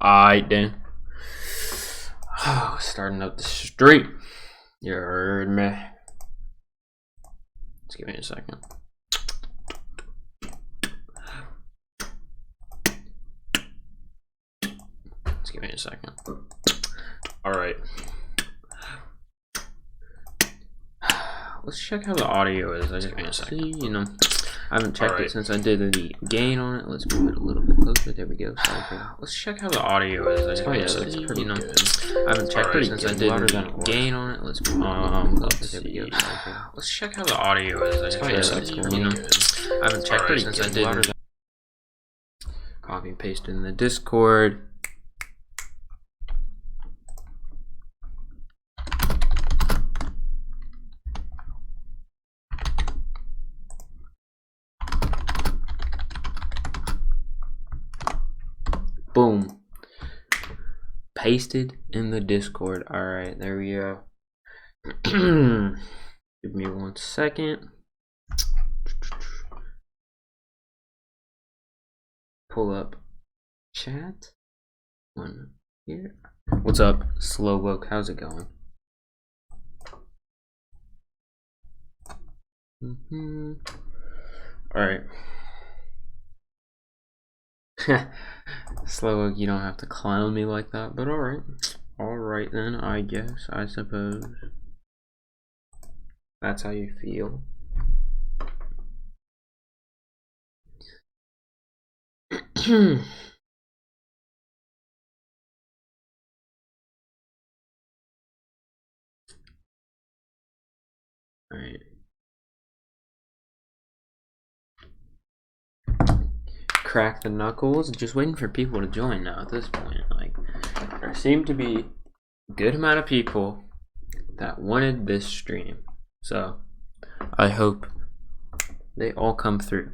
Alright then. Starting up the stream. You heard me. Just give me a second. Just give me a second. Alright. Let's check how the audio is. I just want to see, you know. I haven't checked it since I did the gain on it. Let's move it a little bit closer. There we go. Let's check how the audio is. I just want to see, pretty good. I haven't checked it since I did the gain on it. Let's move there we go. Let's check how the audio is. I just want to see, you know. I haven't checked it since I did. Copy and paste in the Discord. Boom. Pasted in the Discord. Alright, there we go. Give me 1 second. Pull up chat. One here. What's up, Slowwoke? How's it going? Alright. Slowwoke, you don't have to clown me like that, but alright. Alright then, I guess, I suppose. That's how you feel. Alright. Crack the knuckles. Just waiting for people to join now at this point. Like, there seem to be a good amount of people that wanted this stream. So, I hope they all come through.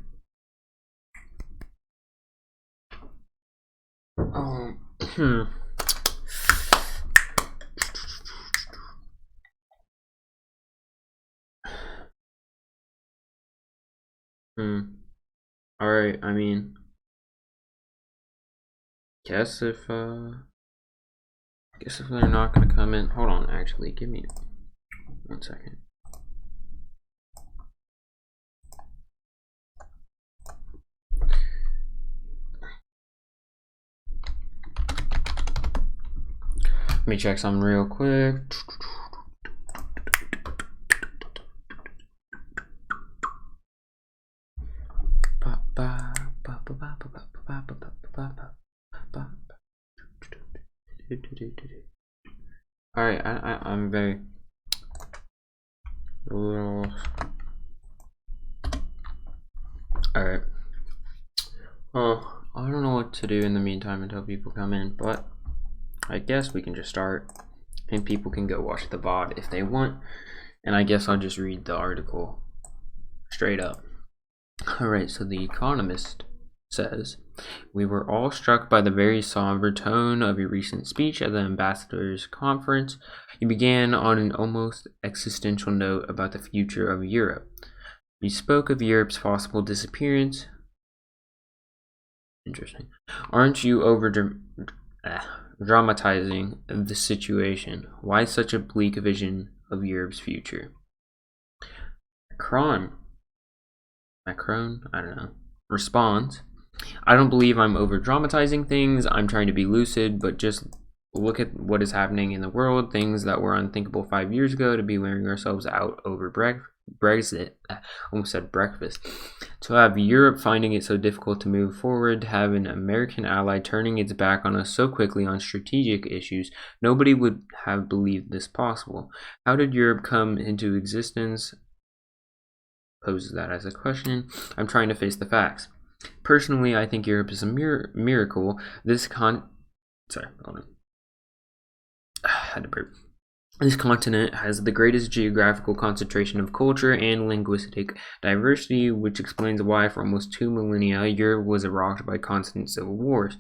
Alright, I mean, guess if they're not gonna come in. Hold on, actually, give me 1 second. Let me check something real quick. Alright, I'm very little. Alright. Well, I don't know what to do in the meantime until people come in, but I guess we can just start and people can go watch the VOD if they want. And I guess I'll just read the article straight up. Alright, so The Economist says, "We were all struck by the very somber tone of your recent speech at the ambassadors' conference. You began on an almost existential note about the future of Europe. You spoke of Europe's possible disappearance. Interesting. Aren't you dramatizing the situation? Why such a bleak vision of Europe's future?" Macron, I don't know, responds, "I don't believe I'm over dramatizing things. I'm trying to be lucid, but just look at what is happening in the world. Things that were unthinkable 5 years ago, to be wearing ourselves out over Brexit, almost said breakfast, to have Europe finding it so difficult to move forward, to have an American ally turning its back on us so quickly on strategic issues. Nobody would have believed this possible. How did Europe come into existence?" Poses that as a question. "I'm trying to face the facts. Personally, I think Europe is a miracle. This This continent has the greatest geographical concentration of culture and linguistic diversity, which explains why for almost 2 millennia Europe was rocked by constant civil wars.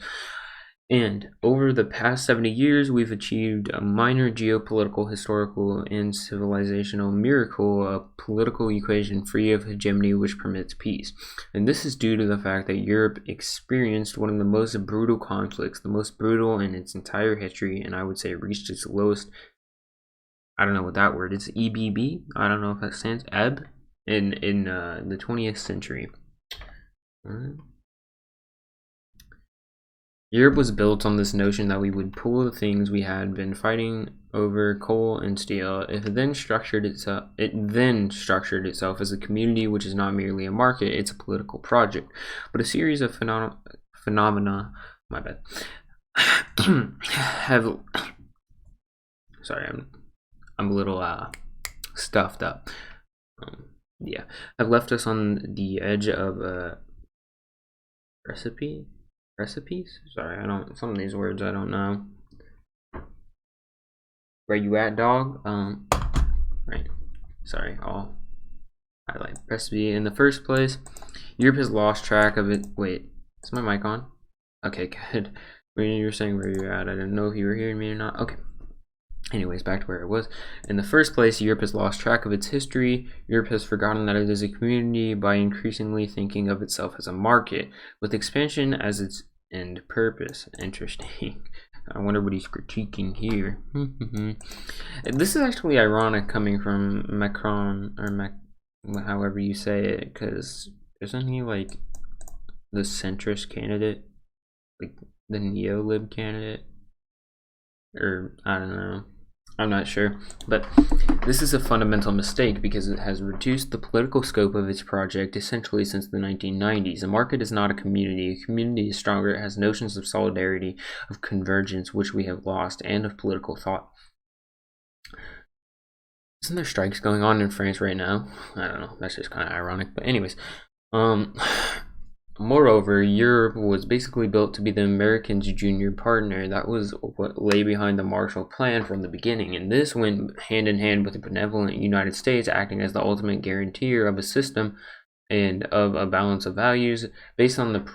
And over the past 70 years, we've achieved a minor geopolitical, historical, and civilizational miracle, a political equation free of hegemony which permits peace. And this is due to the fact that Europe experienced one of the most brutal conflicts, the most brutal in its entire history, and I would say reached its lowest, I don't know what that word is, EBB? I don't know if that stands, ebb, in the 20th century. Europe was built on this notion that we would pool the things we had been fighting over, coal and steel. It then structured itself as a community, which is not merely a market; it's a political project, but a series of phenomena. My bad. have sorry, I'm a little stuffed up. Yeah, have left us on the edge of a recipes? Sorry, some of these words I don't know. Where you at, dog? Right. Sorry, I'll highlight recipe. In the first place, Europe has lost track of it. Wait, is my mic on? Okay, good. When you were saying where you're at, I didn't know if you were hearing me or not. Okay. Anyways, back to where it was. In the first place, Europe has lost track of its history. Europe has forgotten that it is a community by increasingly thinking of itself as a market, with expansion as its end purpose. Interesting. I wonder what he's critiquing here. This is actually ironic coming from Macron, or however you say it, because isn't he like the centrist candidate? Like the neo-lib candidate? Or I don't know. I'm not sure, but this is a fundamental mistake because it has reduced the political scope of its project essentially since the 1990s. A market is not a community. A community is stronger. It has notions of solidarity, of convergence, which we have lost, and of political thought. Isn't there strikes going on in France right now? I don't know. That's just kind of ironic. But anyways, moreover, Europe was basically built to be the Americans' junior partner. That was what lay behind the Marshall Plan from the beginning, and this went hand in hand with the benevolent United States acting as the ultimate guarantor of a system and of a balance of values based on the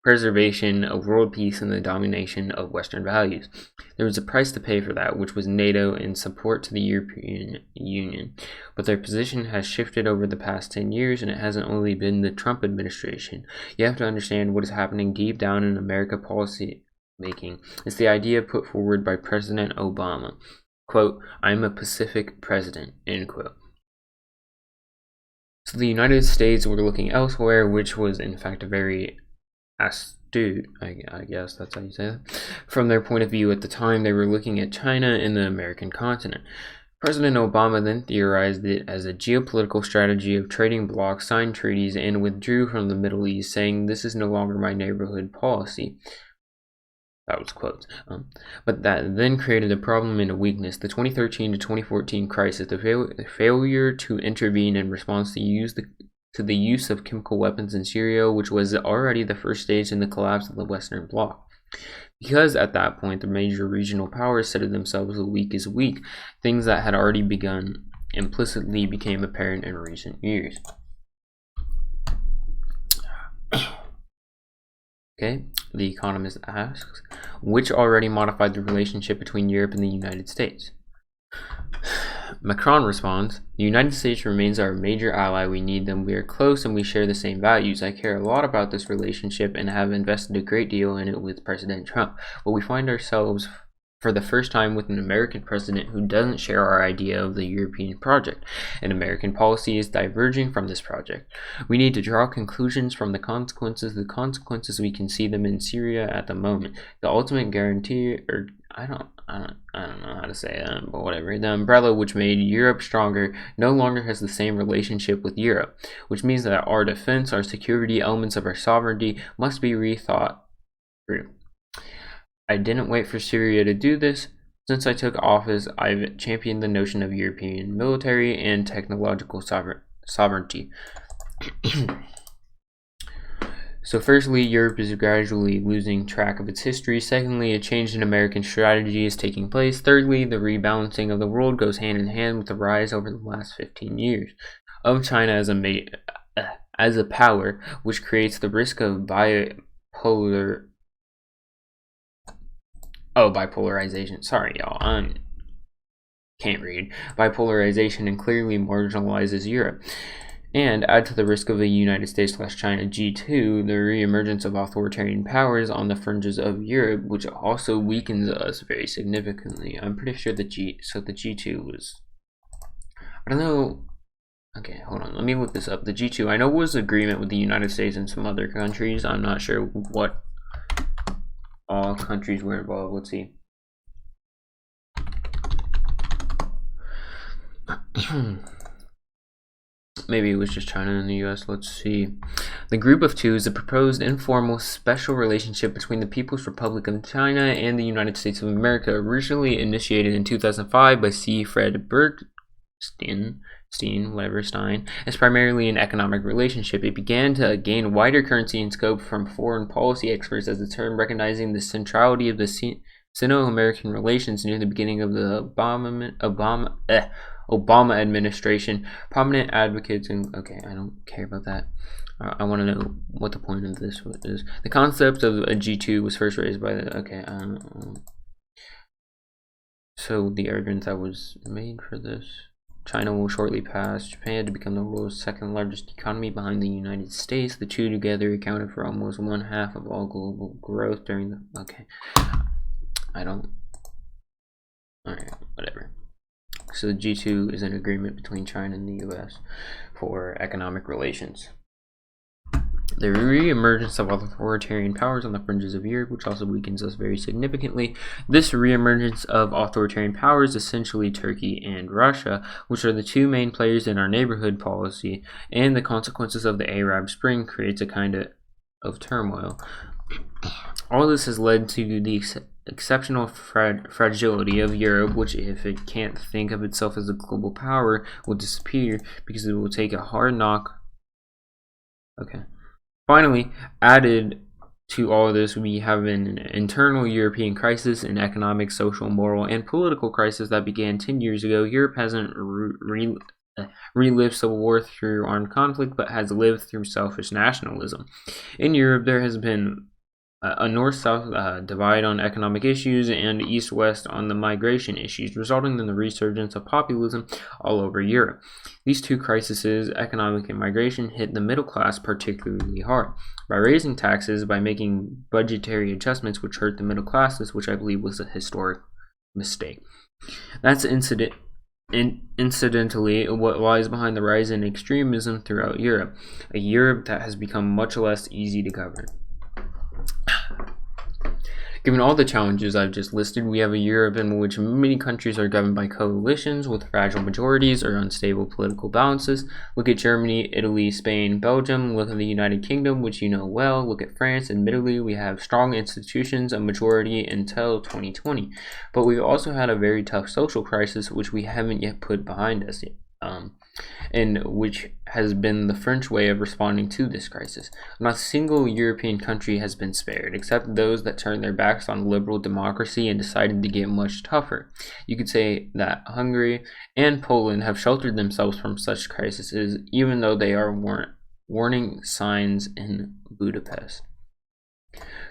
preservation of world peace and the domination of Western values. There was a price to pay for that, which was NATO and support to the European Union. But their position has shifted over the past 10 years, and it hasn't only been the Trump administration. You have to understand what is happening deep down in American policy making. It's the idea put forward by President Obama. Quote, "I'm a Pacific president," end quote. So the United States were looking elsewhere, which was in fact a very astute, I guess that's how you say that. From their point of view at the time, they were looking at China and the American continent. President Obama then theorized it as a geopolitical strategy of trading blocs, signed treaties, and withdrew from the Middle East, saying, "This is no longer my neighborhood policy." That was quotes. But that then created a problem and a weakness. The 2013 to 2014 crisis, the failure to intervene in response to the use of chemical weapons in Syria, which was already the first stage in the collapse of the Western Bloc. Because at that point, the major regional powers said of themselves, "The weak is weak," things that had already begun implicitly became apparent in recent years. Okay, The Economist asks, which already modified the relationship between Europe and the United States? Macron responds, "The United States remains our major ally. We need them. We are close and we share the same values. I care a lot about this relationship and have invested a great deal in it with President Trump. But we find ourselves for the first time with an American president who doesn't share our idea of the European project, and American policy is diverging from this project. We need to draw conclusions from the consequences. The consequences, we can see them in Syria at the moment. The ultimate guarantee, or I don't know how to say that, but whatever. The umbrella which made Europe stronger no longer has the same relationship with Europe, which means that our defense, our security, elements of our sovereignty must be rethought through. I didn't wait for Syria to do this. Since I took office, I've championed the notion of European military and technological sovereignty." So firstly, Europe is gradually losing track of its history. Secondly, a change in American strategy is taking place. Thirdly, the rebalancing of the world goes hand in hand with the rise over the last 15 years of China as a power, which creates the risk of bipolar Oh, bipolarization. Sorry, y'all. I can't read. Bipolarization and clearly marginalizes Europe. And add to the risk of the United States/China G2 the reemergence of authoritarian powers on the fringes of Europe, which also weakens us very significantly. I'm pretty sure the G2 was, I don't know. Okay, hold on. Let me look this up. The G2, I know, was agreement with the United States and some other countries. I'm not sure what all countries were involved. Let's see. Maybe it was just China and the US. Let's see. The Group of Two is a proposed informal special relationship between the People's Republic of China and the United States of America, originally initiated in 2005 by C. Fred Stein, as primarily an economic relationship. It began to gain wider currency and scope from foreign policy experts as the term recognizing the centrality of the Sino-American relations near the beginning of the Obama administration. Prominent advocates and okay, I don't care about that. I want to know what the point of this is. The concept of a G2 was first raised by the so the argument that was made for this. China will shortly pass Japan to become the world's second largest economy behind the United States. The two together accounted for almost 1/2 of all global growth during the alright, whatever. So the G2 is an agreement between China and the US for economic relations. The re-emergence of authoritarian powers on the fringes of Europe, which also weakens us very significantly. This re-emergence of authoritarian powers, essentially Turkey and Russia, which are the two main players in our neighborhood policy, and the consequences of the Arab Spring creates a kind of turmoil. All this has led to the exceptional fragility of Europe, which, if it can't think of itself as a global power, will disappear because it will take a hard knock. Okay. Finally, added to all of this, we have an internal European crisis, an economic, social, moral, and political crisis that began 10 years ago. Europe hasn't relived civil war through armed conflict, but has lived through selfish nationalism. In Europe, there has been a north-south divide on economic issues and east-west on the migration issues, resulting in the resurgence of populism all over Europe. These two crises, economic and migration, hit the middle class particularly hard. By raising taxes, by making budgetary adjustments which hurt the middle classes, which I believe was a historic mistake. That's incidentally what lies behind the rise in extremism throughout Europe, a Europe that has become much less easy to govern. Given all the challenges I've just listed, we have a Europe in which many countries are governed by coalitions with fragile majorities or unstable political balances. Look at Germany, Italy, Spain, Belgium. Look at the United Kingdom, which you know well. Look at France. Admittedly, we have strong institutions, a majority until 2020. But we've also had a very tough social crisis, which we haven't yet put behind us yet. And which has been the French way of responding to this crisis. Not a single European country has been spared, except those that turned their backs on liberal democracy and decided to get much tougher. You could say that Hungary and Poland have sheltered themselves from such crises, even though they are warning signs in Budapest.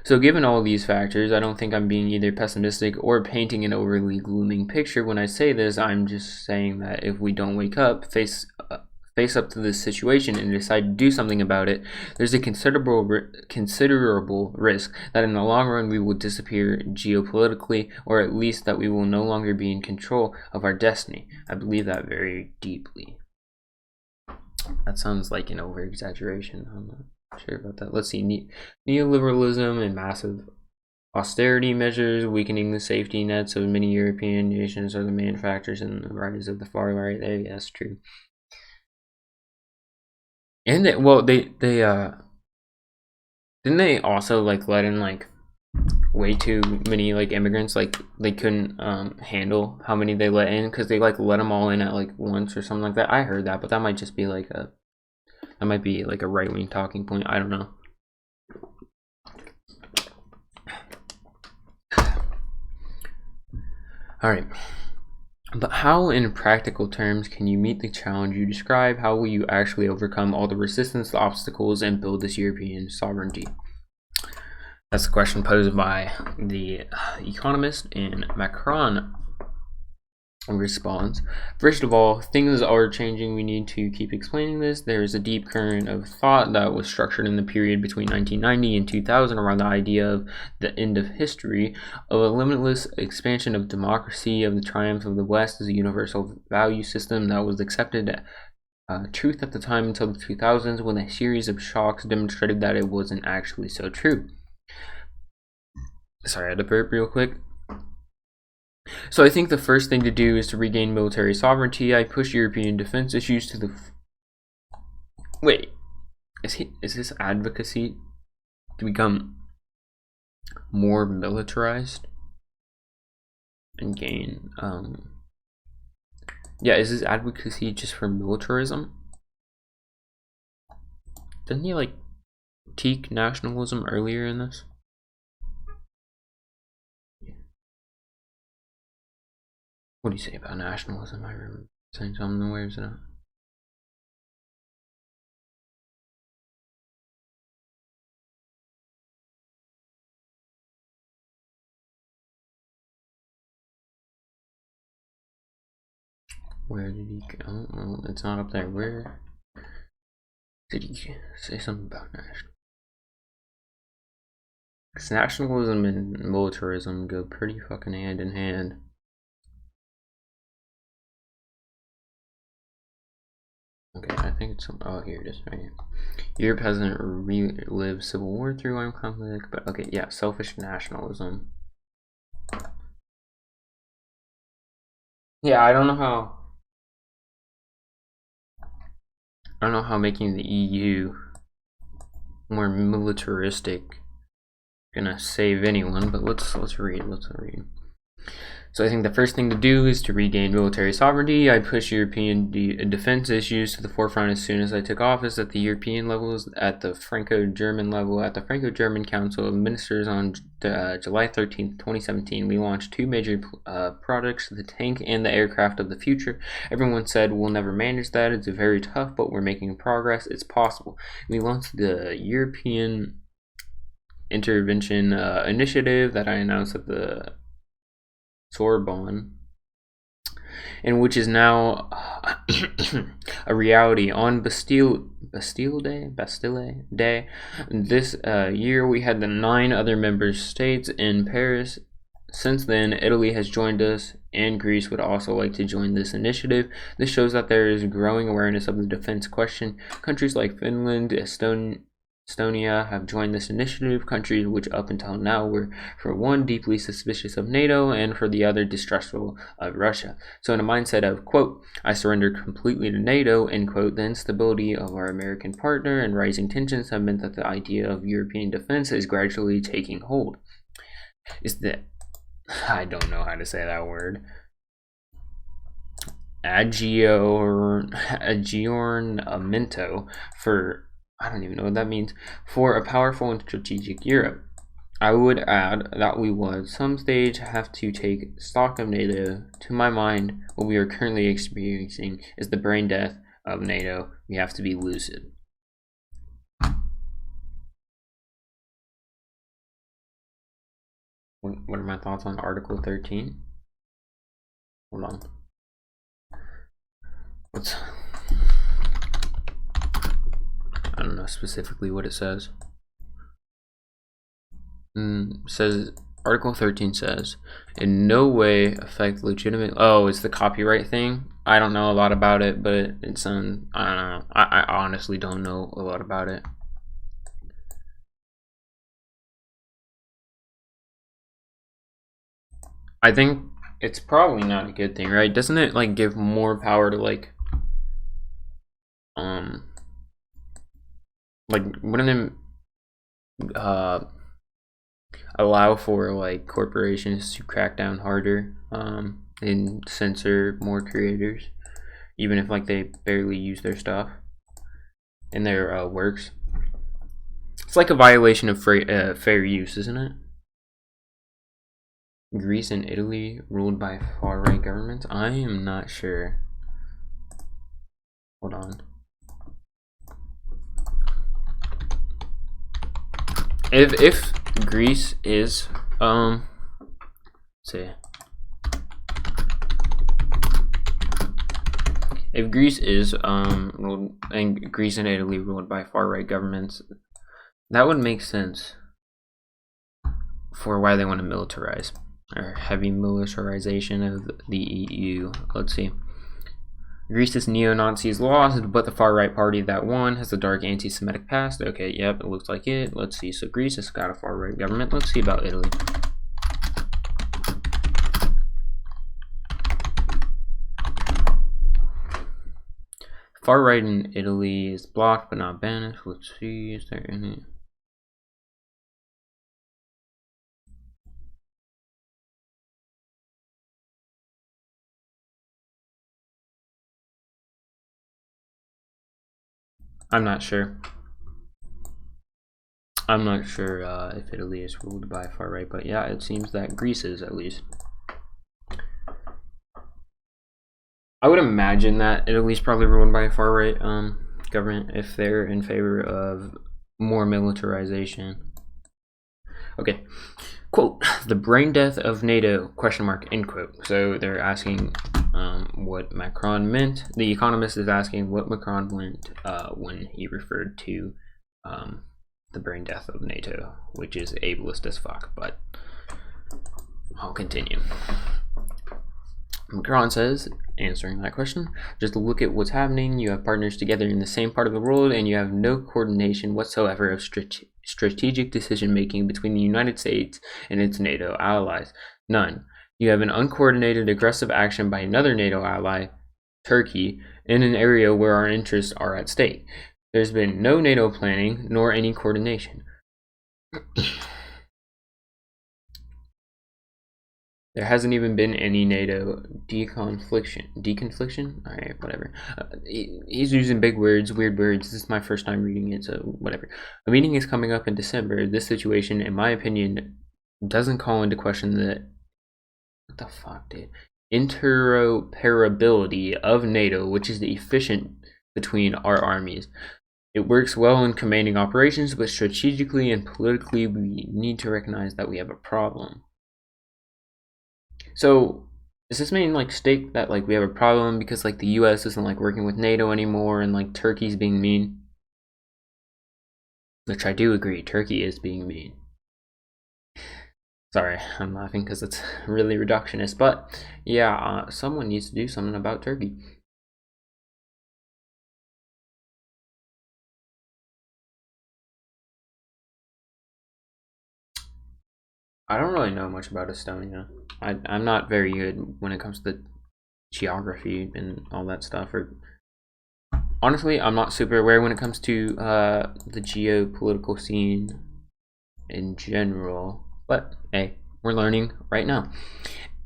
So given all these factors, I don't think I'm being either pessimistic or painting an overly glooming picture when I say this. I'm just saying that if we don't wake up, face up to this situation and decide to do something about it, there's a considerable risk that in the long run we will disappear geopolitically, or at least that we will no longer be in control of our destiny. I believe that very deeply. That sounds like an over-exaggeration. I'm not sure about that. Let's see. Neoliberalism and massive austerity measures weakening the safety nets of many European nations are the main factors in the rise of the far right there. Yes, true. And they didn't they also like let in like way too many like immigrants? Like they couldn't handle how many they let in because they like let them all in at like once or something like that. I heard that, but that might just be like a right-wing talking point. I don't know. Alright. But how, in practical terms, can you meet the challenge you describe? How will you actually overcome all the resistance, the obstacles, and build this European sovereignty? That's the question posed by the Economist, and Macron responds. First of all, things are changing. We need to keep explaining this. There is a deep current of thought that was structured in the period between 1990 and 2000 around the idea of the end of history, of a limitless expansion of democracy, of the triumph of the West as a universal value system that was accepted truth at the time until the 2000s, when a series of shocks demonstrated that it wasn't actually so true. Sorry, I had to burp real quick. So I think the first thing to do is to regain military sovereignty. I push European defense issues to the... Wait, is this advocacy to become more militarized and gain... Yeah, is this advocacy just for militarism? Didn't he like critique nationalism earlier in this? What do you say about nationalism? I remember saying something. Where is it at? Where did he go? Oh, it's not up there. Where did he say something about nationalism? Because nationalism and militarism go pretty fucking hand in hand. Okay, I think it's... Oh, here it is, right here. Europe hasn't relived civil war through armed conflict, but okay, yeah, selfish nationalism. Yeah, I don't know how making the EU more militaristic gonna save anyone, but let's read. So I think the first thing to do is to regain military sovereignty. I push European defense issues to the forefront as soon as I took office at the European levels, at the Franco-German level, at the Franco-German Council of Ministers on July 13th, 2017. We launched two major projects, the tank and the aircraft of the future. Everyone said we'll never manage that. It's very tough, but we're making progress. It's possible. We launched the European Intervention Initiative that I announced at the Sorbonne, and which is now a reality. On Bastille Day this year, we had the 9 other member states in Paris. Since then, Italy has joined us, and Greece would also like to join this initiative. This shows that there is growing awareness of the defense question. Countries like Finland, Estonia have joined this initiative, countries which up until now were, for one, deeply suspicious of NATO, and for the other, distrustful of Russia. So in a mindset of, quote, I surrender completely to NATO, end quote, the instability of our American partner and rising tensions have meant that the idea of European defense is gradually taking hold. I don't know how to say that word. Aggiornamento for... I don't even know what that means. For a powerful and strategic Europe. I would add that we would at some stage have to take stock of NATO. To my mind, what we are currently experiencing is the brain death of NATO. We have to be lucid. What are my thoughts on Article 13? Hold on. I don't know specifically what it says. Says Article 13 says, in no way affect legitimate... Oh, it's the copyright thing? I don't know a lot about it, but it's I don't know. I honestly don't know a lot about it. I think it's probably not a good thing, right? Doesn't it like give more power to like wouldn't it allow for like corporations to crack down harder and censor more creators, even if like they barely use their stuff in their works? It's like a violation of fair use, isn't it? Greece and Italy ruled by far-right governments? I am not sure. Hold on. If Greece is say if Greece is ruled, and Greece and Italy ruled by far right governments, that would make sense for why they want to militarize or heavy militarization of the EU. Let's see. Greece's neo-Nazis lost, but the far-right party that won has a dark anti-Semitic past. Okay, yep, it looks like it. Let's see. So Greece has got a far-right government. Let's see about Italy. Far-right in Italy is blocked but not banished. Let's see. Is there any? I'm not sure. I'm not sure if Italy is ruled by far right, but yeah, it seems that Greece is, at least. I would imagine that Italy's probably ruled by a far right government if they're in favor of more militarization. Okay, quote, the brain death of NATO, question mark, end quote. So they're asking what Macron meant. The Economist is asking what Macron meant when he referred to the brain death of NATO, which is ableist as fuck, but I'll continue. Macron says, answering that question, just look at what's happening. You have partners together in the same part of the world, and you have no coordination whatsoever of strategic decision making between the United States and its NATO allies. None. You have an uncoordinated aggressive action by another NATO ally, Turkey, in an area where our interests are at stake. There's been no NATO planning nor any coordination. There hasn't even been any NATO deconfliction? Alright, whatever. He's using big words, weird words. This is my first time reading it, so whatever. A meeting is coming up in December. This situation, in my opinion, doesn't call into question the... What the fuck, dude? Interoperability of NATO, which is efficient between our armies. It works well in commanding operations, but strategically and politically, we need to recognize that we have a problem. So does this mean like state that like we have a problem because like the US isn't like working with NATO anymore and like Turkey's being mean? Which I do agree, Turkey is being mean. Sorry, I'm laughing because it's really reductionist, but yeah, someone needs to do something about Turkey. I don't really know much about Estonia. I'm not very good when it comes to geography and all that stuff. Or honestly, I'm not super aware when it comes to the geopolitical scene in general. But hey, we're learning right now.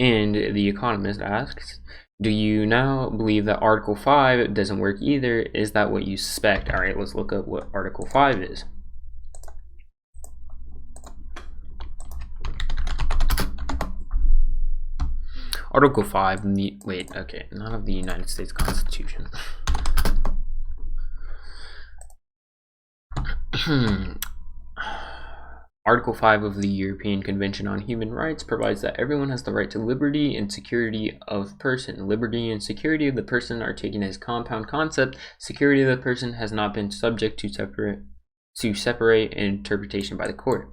And The Economist asks, do you now believe that Article 5 doesn't work either? Is that what you suspect? All right, let's look up what Article 5 is. Article 5, wait, okay, not of the United States Constitution. Article 5 of the European Convention on Human Rights provides that everyone has the right to liberty and security of person. Liberty and security of the person are taken as compound concept. Security of the person has not been subject to separate interpretation by the court.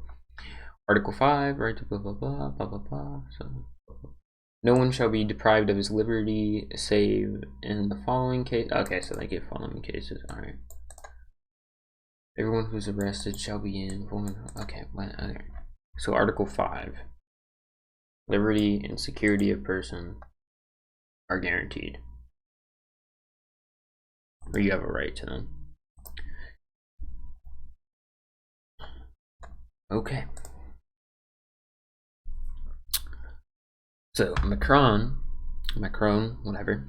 Article 5, right to blah blah blah blah blah blah. So no one shall be deprived of his liberty save in the following case. Okay, so they give following cases. All right. Everyone who's arrested shall be in. Okay, okay. So Article 5. Liberty and security of person are guaranteed. Or you have a right to them. Okay. So Macron, whatever,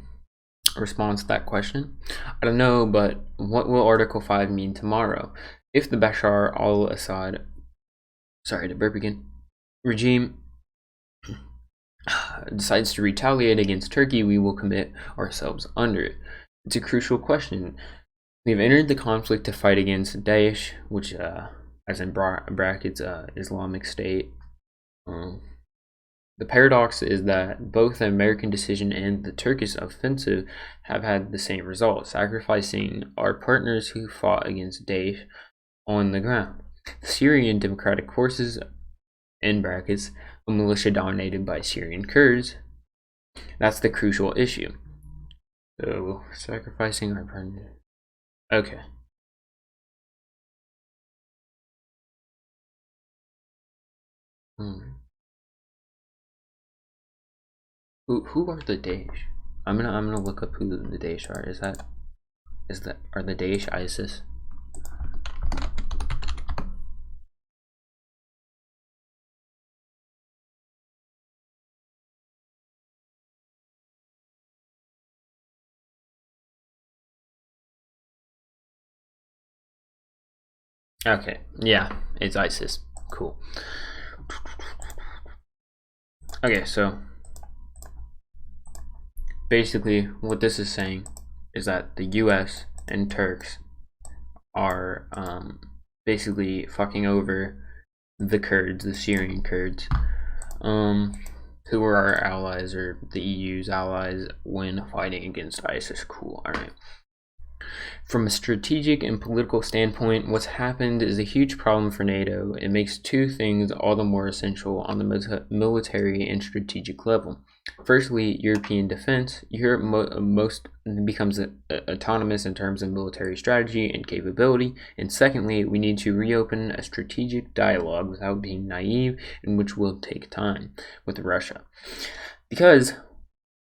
responds to that question. I don't know, but what will Article 5 mean tomorrow? If the Bashar al-Assad, sorry to burp again, regime decides to retaliate against Turkey, we will commit ourselves under it. It's a crucial question. We have entered the conflict to fight against Daesh, which as in brackets, Islamic State. The paradox is that both the American decision and the Turkish offensive have had the same result, sacrificing our partners who fought against Daesh on the ground. The Syrian Democratic Forces, in brackets, a militia dominated by Syrian Kurds, that's the crucial issue. So, sacrificing our partners. Okay. Who are the Daesh? I'm gonna look up who the Daesh are. Are the Daesh ISIS? Okay, yeah, it's ISIS. Cool. Okay, so basically what this is saying is that the US and Turks are basically fucking over the Kurds, the Syrian Kurds, who were our allies, or the EU's allies, when fighting against ISIS. Cool, alright. From a strategic and political standpoint, what's happened is a huge problem for NATO. It makes two things all the more essential on the military and strategic level. Firstly, European defense. Europe most becomes autonomous in terms of military strategy and capability. And secondly, we need to reopen a strategic dialogue without being naive, and which will take time, with Russia. Because,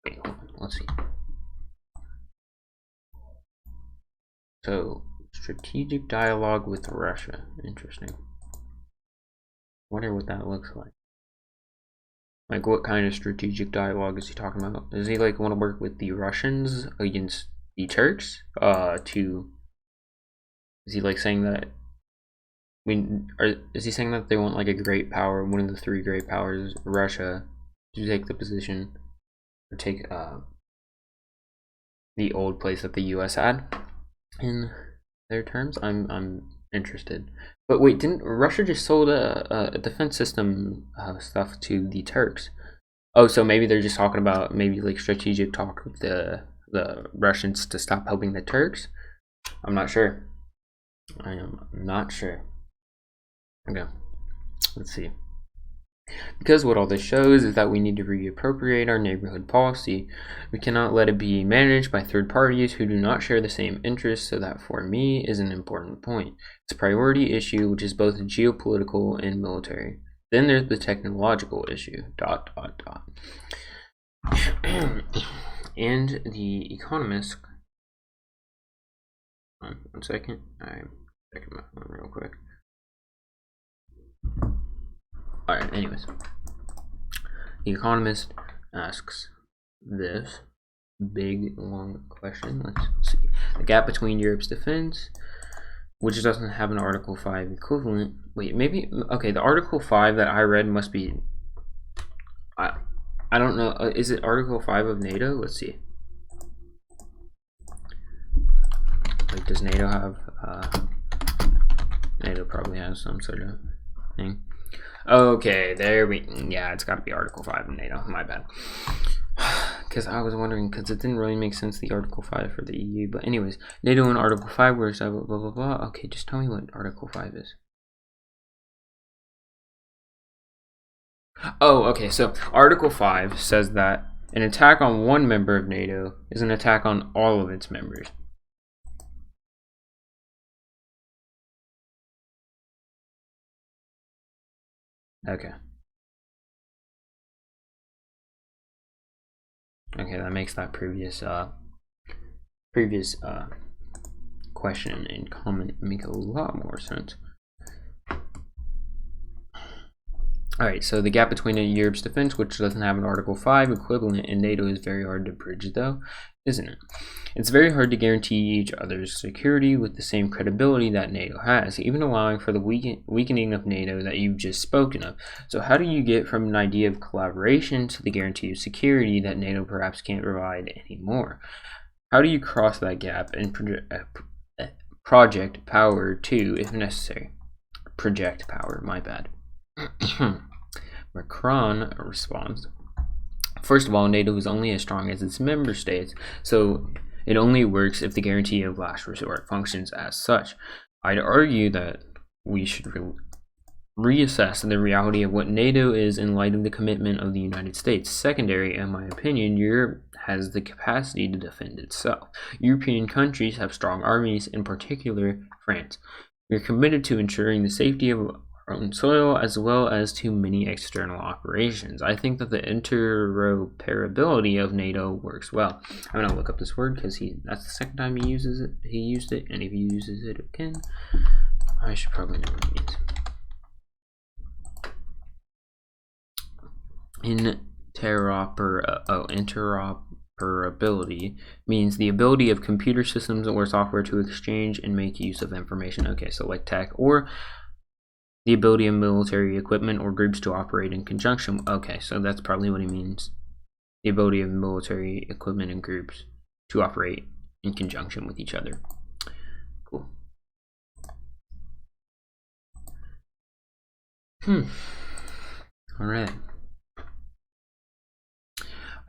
wait, hold on, let's see. So, strategic dialogue with Russia. Interesting. Wonder what that looks like. Like, what kind of strategic dialogue is he talking about? Does he, like, want to work with the Russians against the Turks? Is he, like, saying that... is he saying that they want, like, a great power, one of the three great powers, Russia, to take the position, or take, the old place that the US had? In their terms, I'm interested. But wait, didn't Russia just sold a defense system stuff to the Turks? Oh, so maybe they're just talking about maybe like strategic talk with the Russians to stop helping the Turks? I'm not sure. I am not sure. Okay, let's see. Because what all this shows is that we need to reappropriate our neighborhood policy. We cannot let it be managed by third parties who do not share the same interests, so that for me is an important point. It's a priority issue which is both geopolitical and military. Then there's the technological issue, ... And the Economist... One second, I'm checking my phone real quick. Alright, anyways. The Economist asks this big, long question. Let's see. The gap between Europe's defense, which doesn't have an Article 5 equivalent. Wait, maybe... Okay, the Article 5 that I read must be... I don't know. Is it Article 5 of NATO? Let's see. Like, does NATO have... NATO probably has some sort of thing. Okay, there we... Yeah, it's got to be Article 5 of NATO. My bad. Because I was wondering, because it didn't really make sense, the Article 5 for the EU. But anyways, NATO and Article 5, where's blah, blah, blah, blah. Okay, just tell me what Article 5 is. Oh, okay, so Article 5 says that an attack on one member of NATO is an attack on all of its members. Okay. Okay, that makes that previous question and comment make a lot more sense. Alright, so the gap between Europe's defense, which doesn't have an Article 5 equivalent in NATO, is very hard to bridge, though, isn't it? It's very hard to guarantee each other's security with the same credibility that NATO has, even allowing for the weakening of NATO that you've just spoken of. So how do you get from an idea of collaboration to the guarantee of security that NATO perhaps can't provide anymore? How do you cross that gap and project power too, if necessary? project power, my bad. Macron responds, first of all, NATO is only as strong as its member states, so it only works if the guarantee of last resort functions as such. I'd argue that we should reassess the reality of what NATO is in light of the commitment of the United States. Secondary, in my opinion, Europe has the capacity to defend itself. European countries have strong armies, in particular France. We are committed to ensuring the safety of our own soil as well as to many external operations. I think that the interoperability of NATO works well. I'm going to look up this word because that's the second time he used it, and if he uses it again, I should probably know what it means. Interoperability means the ability of computer systems or software to exchange and make use of information. Okay, so like tech, or the ability of military equipment or groups to operate in conjunction. Okay, so that's probably what he means. The ability of military equipment and groups to operate in conjunction with each other. Cool. All right.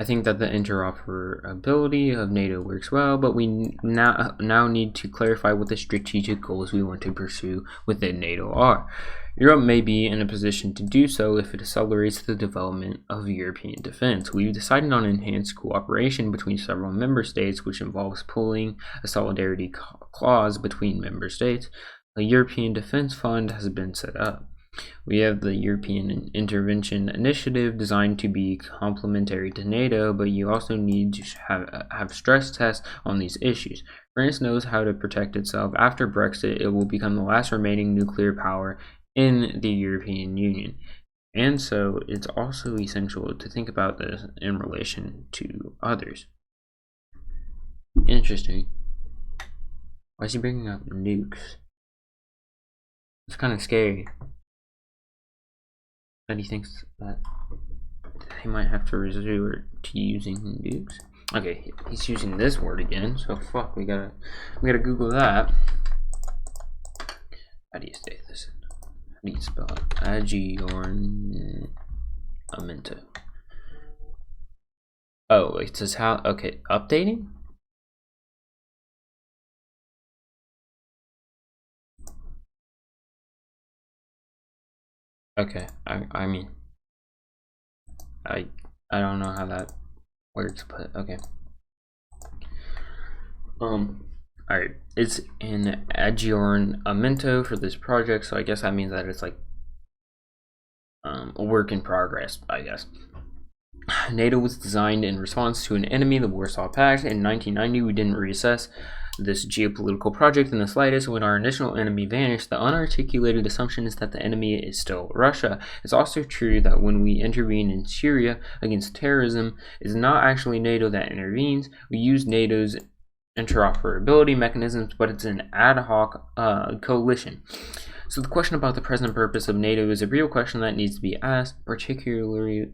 I think that the interoperability of NATO works well, but we now need to clarify what the strategic goals we want to pursue within NATO are. Europe may be in a position to do so if it accelerates the development of European defense. We've decided on enhanced cooperation between several member states, which involves pulling a solidarity clause between member states. A European Defense Fund has been set up. We have the European Intervention Initiative designed to be complementary to NATO, but you also need to have stress tests on these issues. France knows how to protect itself. After Brexit, it will become the last remaining nuclear power in the European Union. And so it's also essential to think about this in relation to others. Interesting. Why is he bringing up nukes? It's kind of scary that he thinks that he might have to resort to using nukes. Okay, he's using this word again, so fuck, we gotta Google that. How do you say this? How do you spell it? Aggiornamento. Oh, it says how? Okay, updating. Okay, I mean, I don't know how that works, but okay. Alright, it's an aggiornamento for this project, so I guess that means that it's like a work in progress, I guess. NATO was designed in response to an enemy, the Warsaw Pact. In 1990, we didn't reassess this geopolitical project in the slightest. When our initial enemy vanished, the unarticulated assumption is that the enemy is still Russia. It's also true that when we intervene in Syria against terrorism, it's not actually NATO that intervenes. We use NATO's interoperability mechanisms, but it's an ad hoc coalition. So the question about the present purpose of NATO is a real question that needs to be asked, particularly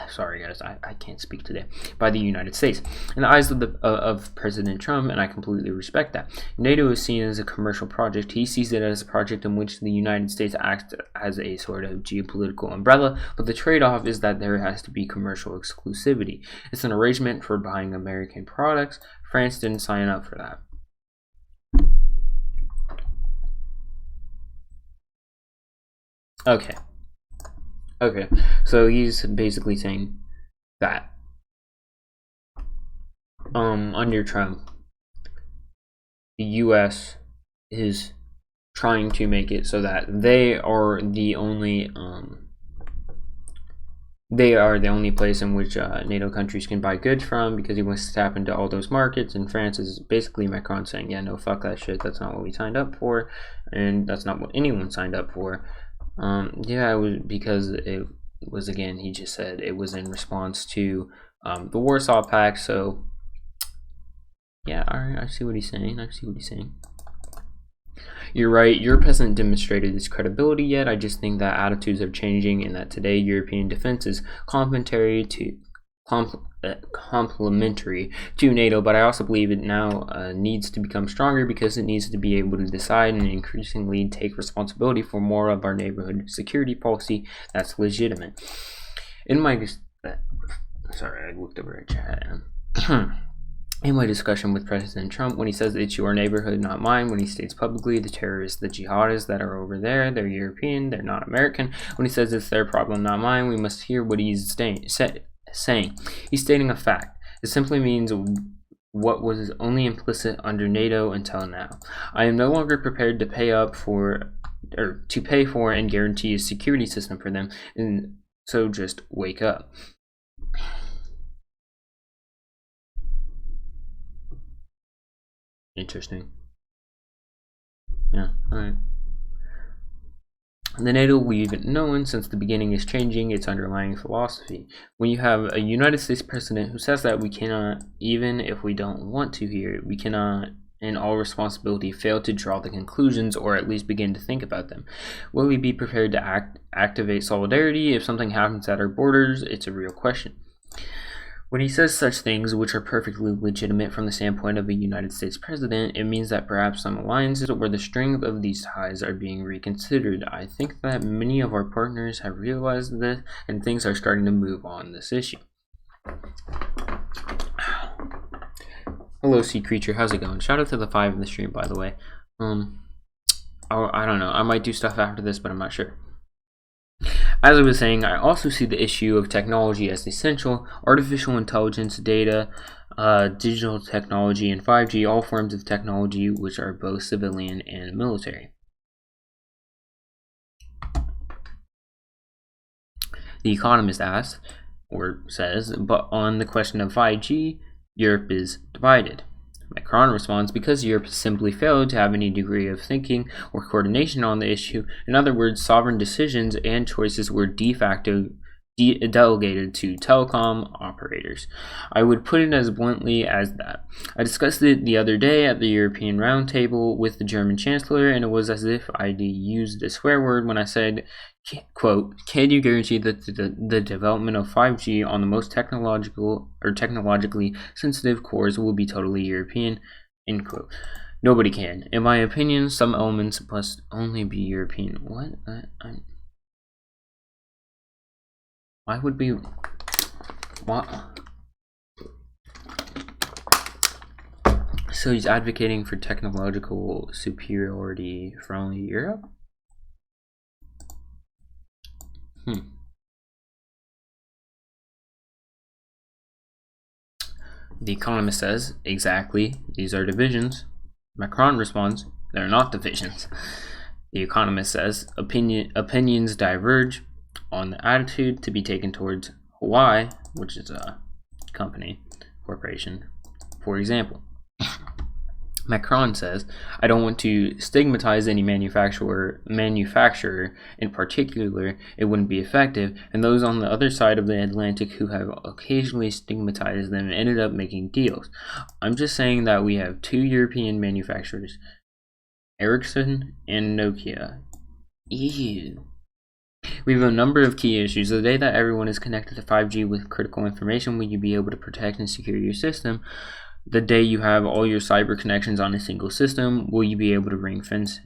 sorry guys, I can't speak today, by the United States. In the eyes of President Trump, and I completely respect that, NATO is seen as a commercial project. He sees it as a project in which the United States acts as a sort of geopolitical umbrella, but the trade-off is that there has to be commercial exclusivity. It's an arrangement for buying American products. France didn't sign up for that. Okay, so he's basically saying that under Trump, the US is trying to make it so that they are the only place in which NATO countries can buy goods from, because he wants to tap into all those markets. And France is basically Macron saying, yeah, no, fuck that shit, that's not what we signed up for, and that's not what anyone signed up for. Yeah, it was because it was, again, he just said it was in response to the Warsaw Pact. So yeah, alright, I see what he's saying. You're right, Europe hasn't demonstrated its credibility yet. I just think that attitudes are changing, and that today European defense is complementary to complementary to NATO, but I also believe it now needs to become stronger because it needs to be able to decide and increasingly take responsibility for more of our neighborhood security policy that's legitimate. In my sorry, I looked over at chat. In my discussion with President Trump, when he says it's your neighborhood, not mine, when he states publicly the terrorists, the jihadists that are over there, they're European, they're not American, when he says it's their problem, not mine, we must hear what he's saying. He's stating a fact. It simply means what was only implicit under NATO until now. I am no longer prepared to pay for and guarantee a security system for them, and so just wake up. Interesting. Yeah, alright. The NATO we've known since the beginning is changing its underlying philosophy. When you have a United States president who says that we cannot, even if we don't want to hear it, we cannot, in all responsibility, fail to draw the conclusions or at least begin to think about them. Will we be prepared to activate solidarity if something happens at our borders? It's a real question. When he says such things, which are perfectly legitimate from the standpoint of a United States president, it means that perhaps some alliances or the strength of these ties are being reconsidered. I think that many of our partners have realized this, and things are starting to move on this issue. Hello, sea creature. How's it going? Shout out to the 5 in the stream, by the way. I don't know. I might do stuff after this, but I'm not sure. As I was saying, I also see the issue of technology as essential. Artificial intelligence, data, digital technology, and 5G, all forms of technology which are both civilian and military. The Economist asks, or says, but on the question of 5G, Europe is divided. Macron responds, because Europe simply failed to have any degree of thinking or coordination on the issue. In other words, sovereign decisions and choices were de facto delegated to telecom operators. I would put it as bluntly as that. I discussed it the other day at the European Roundtable with the German Chancellor, and it was as if I'd used a swear word when I said, quote, can you guarantee that the development of 5G on the most technologically sensitive cores will be totally European, end quote. Nobody can. In my opinion, some elements must only be European. What? Why would be... What? So he's advocating for technological superiority from Europe? The Economist says, exactly, these are divisions. Macron responds, they're not divisions. The Economist says, opinions diverge on the attitude to be taken towards Huawei, which is a corporation, for example. Macron says, I don't want to stigmatize any manufacturer in particular, it wouldn't be effective, and those on the other side of the Atlantic who have occasionally stigmatized them ended up making deals. I'm just saying that we have 2 European manufacturers, Ericsson and Nokia. Ew. We have a number of key issues. The day that everyone is connected to 5G with critical information, will you be able to protect and secure your system? The day you have all your cyber connections on a single system, will you be able to ring fence?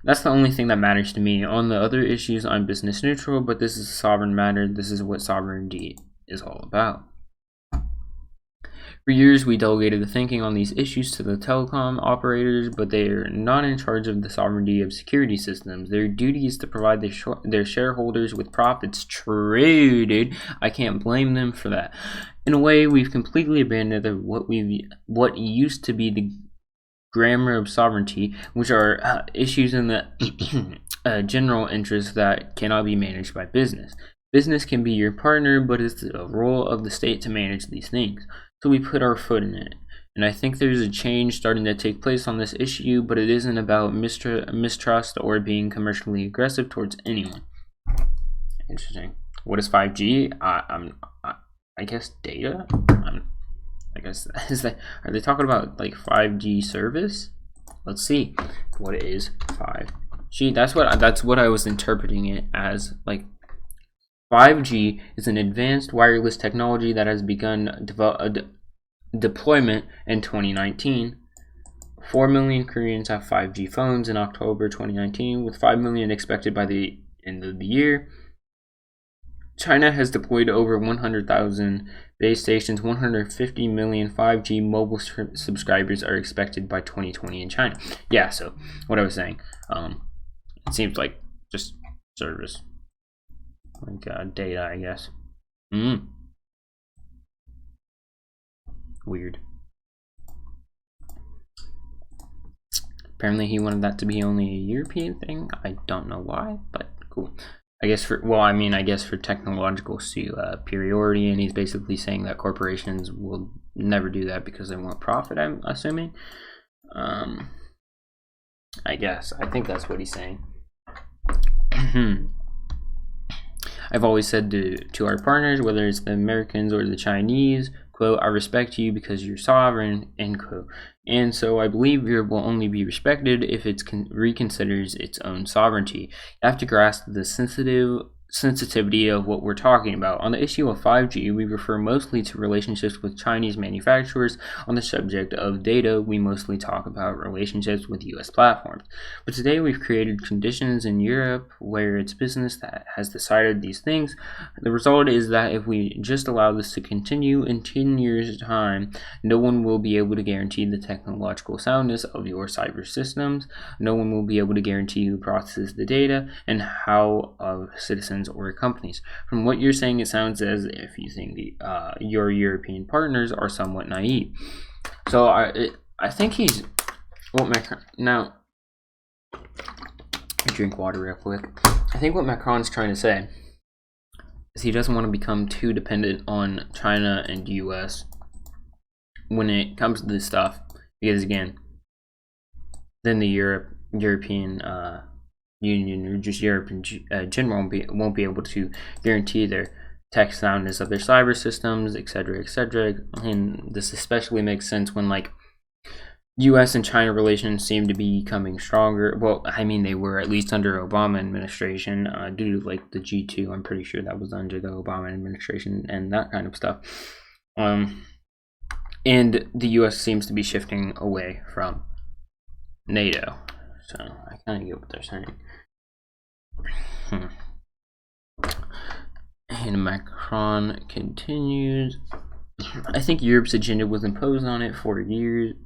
That's the only thing that matters to me. On the other issues, I'm business neutral, but this is a sovereign matter. This is what sovereignty is all about. For years, we delegated the thinking on these issues to the telecom operators, but they are not in charge of the sovereignty of security systems. Their duty is to provide their shareholders with profits. True, dude. I can't blame them for that. In a way, we've completely abandoned what used to be the grammar of sovereignty, which are issues in the general interest that cannot be managed by business. Business can be your partner, but it's the role of the state to manage these things. So we put our foot in it. And I think there's a change starting to take place on this issue, but it isn't about mistrust or being commercially aggressive towards anyone. Interesting. What is 5G? I guess data? I guess, are they talking about like 5G service? Let's see. What is 5G? That's what I was interpreting it as, like 5G is an advanced wireless technology that has begun deployment in 2019. 4 million Koreans have 5G phones in October 2019, with 5 million expected by the end of the year. China has deployed over 100,000 base stations. 150 million 5G mobile subscribers are expected by 2020 in China. Yeah, so what I was saying, it seems like just service, like data, I guess. Weird. Apparently he wanted that to be only a European thing. I don't know why, but cool. I guess for, well, I mean, I guess for technological superiority, and he's basically saying that corporations will never do that because they want profit, I'm assuming. I guess. I think that's what he's saying. I've always said to our partners, whether it's the Americans or the Chinese, quote, I respect you because you're sovereign, end quote. And so I believe Europe will only be respected if it reconsiders its own sovereignty. You have to grasp the sensitivity of what we're talking about. On the issue of 5G, we refer mostly to relationships with Chinese manufacturers. On the subject of data, we mostly talk about relationships with US platforms. But today we've created conditions in Europe where it's business that has decided these things. The result is that if we just allow this to continue in 10 years' time, no one will be able to guarantee the technological soundness of your cyber systems. No one will be able to guarantee who processes the data and how of citizens or companies. From what you're saying, it sounds as if you think your European partners are somewhat naive. So I think he's Macron. Now, drink water real quick. I think what Macron's trying to say is he doesn't want to become too dependent on China and US when it comes to this stuff, because again, then the European Union, or just Europe in general, won't be able to guarantee their tech soundness of their cyber systems, etc., etc. And this especially makes sense when like U.S. and China relations seem to be becoming stronger. Well, I mean, they were at least under Obama administration, due to like the G2. I'm pretty sure that was under the Obama administration and that kind of stuff. And the U.S. seems to be shifting away from NATO. So I kind of get what they're saying. And Macron continues. I think Europe's agenda was imposed on it for years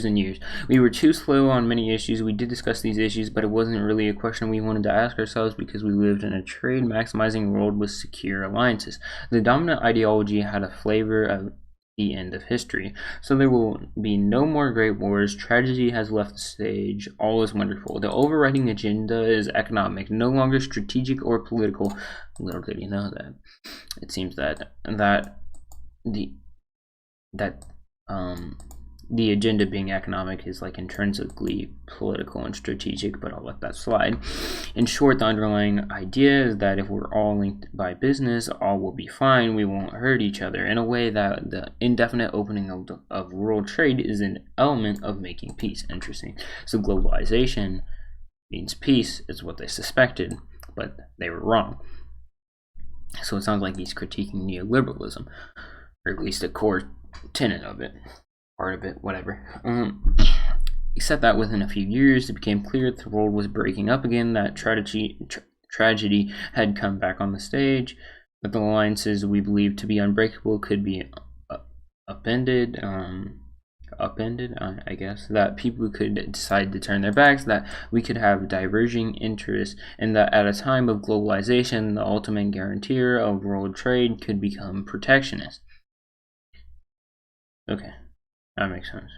and years. We were too slow on many issues. We did discuss these issues, but it wasn't really a question we wanted to ask ourselves because we lived in a trade maximizing world with secure alliances. The dominant ideology had a flavor of the end of history. So there will be no more great wars. Tragedy has left the stage. All is wonderful. The overriding agenda is economic, no longer strategic or political. Little did you know that. It seems that the agenda being economic is like intrinsically political and strategic, but I'll let that slide. In short, the underlying idea is that if we're all linked by business, all will be fine. We won't hurt each other. In a way, that the indefinite opening of world trade is an element of making peace. Interesting. So globalization means peace is what they suspected, but they were wrong. So it sounds like he's critiquing neoliberalism, or at least a core tenet of it. Part of it, whatever. Except that within a few years, it became clear that the world was breaking up again, that tragedy had come back on the stage, that the alliances we believed to be unbreakable could be upended, I guess, that people could decide to turn their backs, that we could have diverging interests, and that at a time of globalization, the ultimate guarantor of world trade could become protectionist. Okay. That makes sense.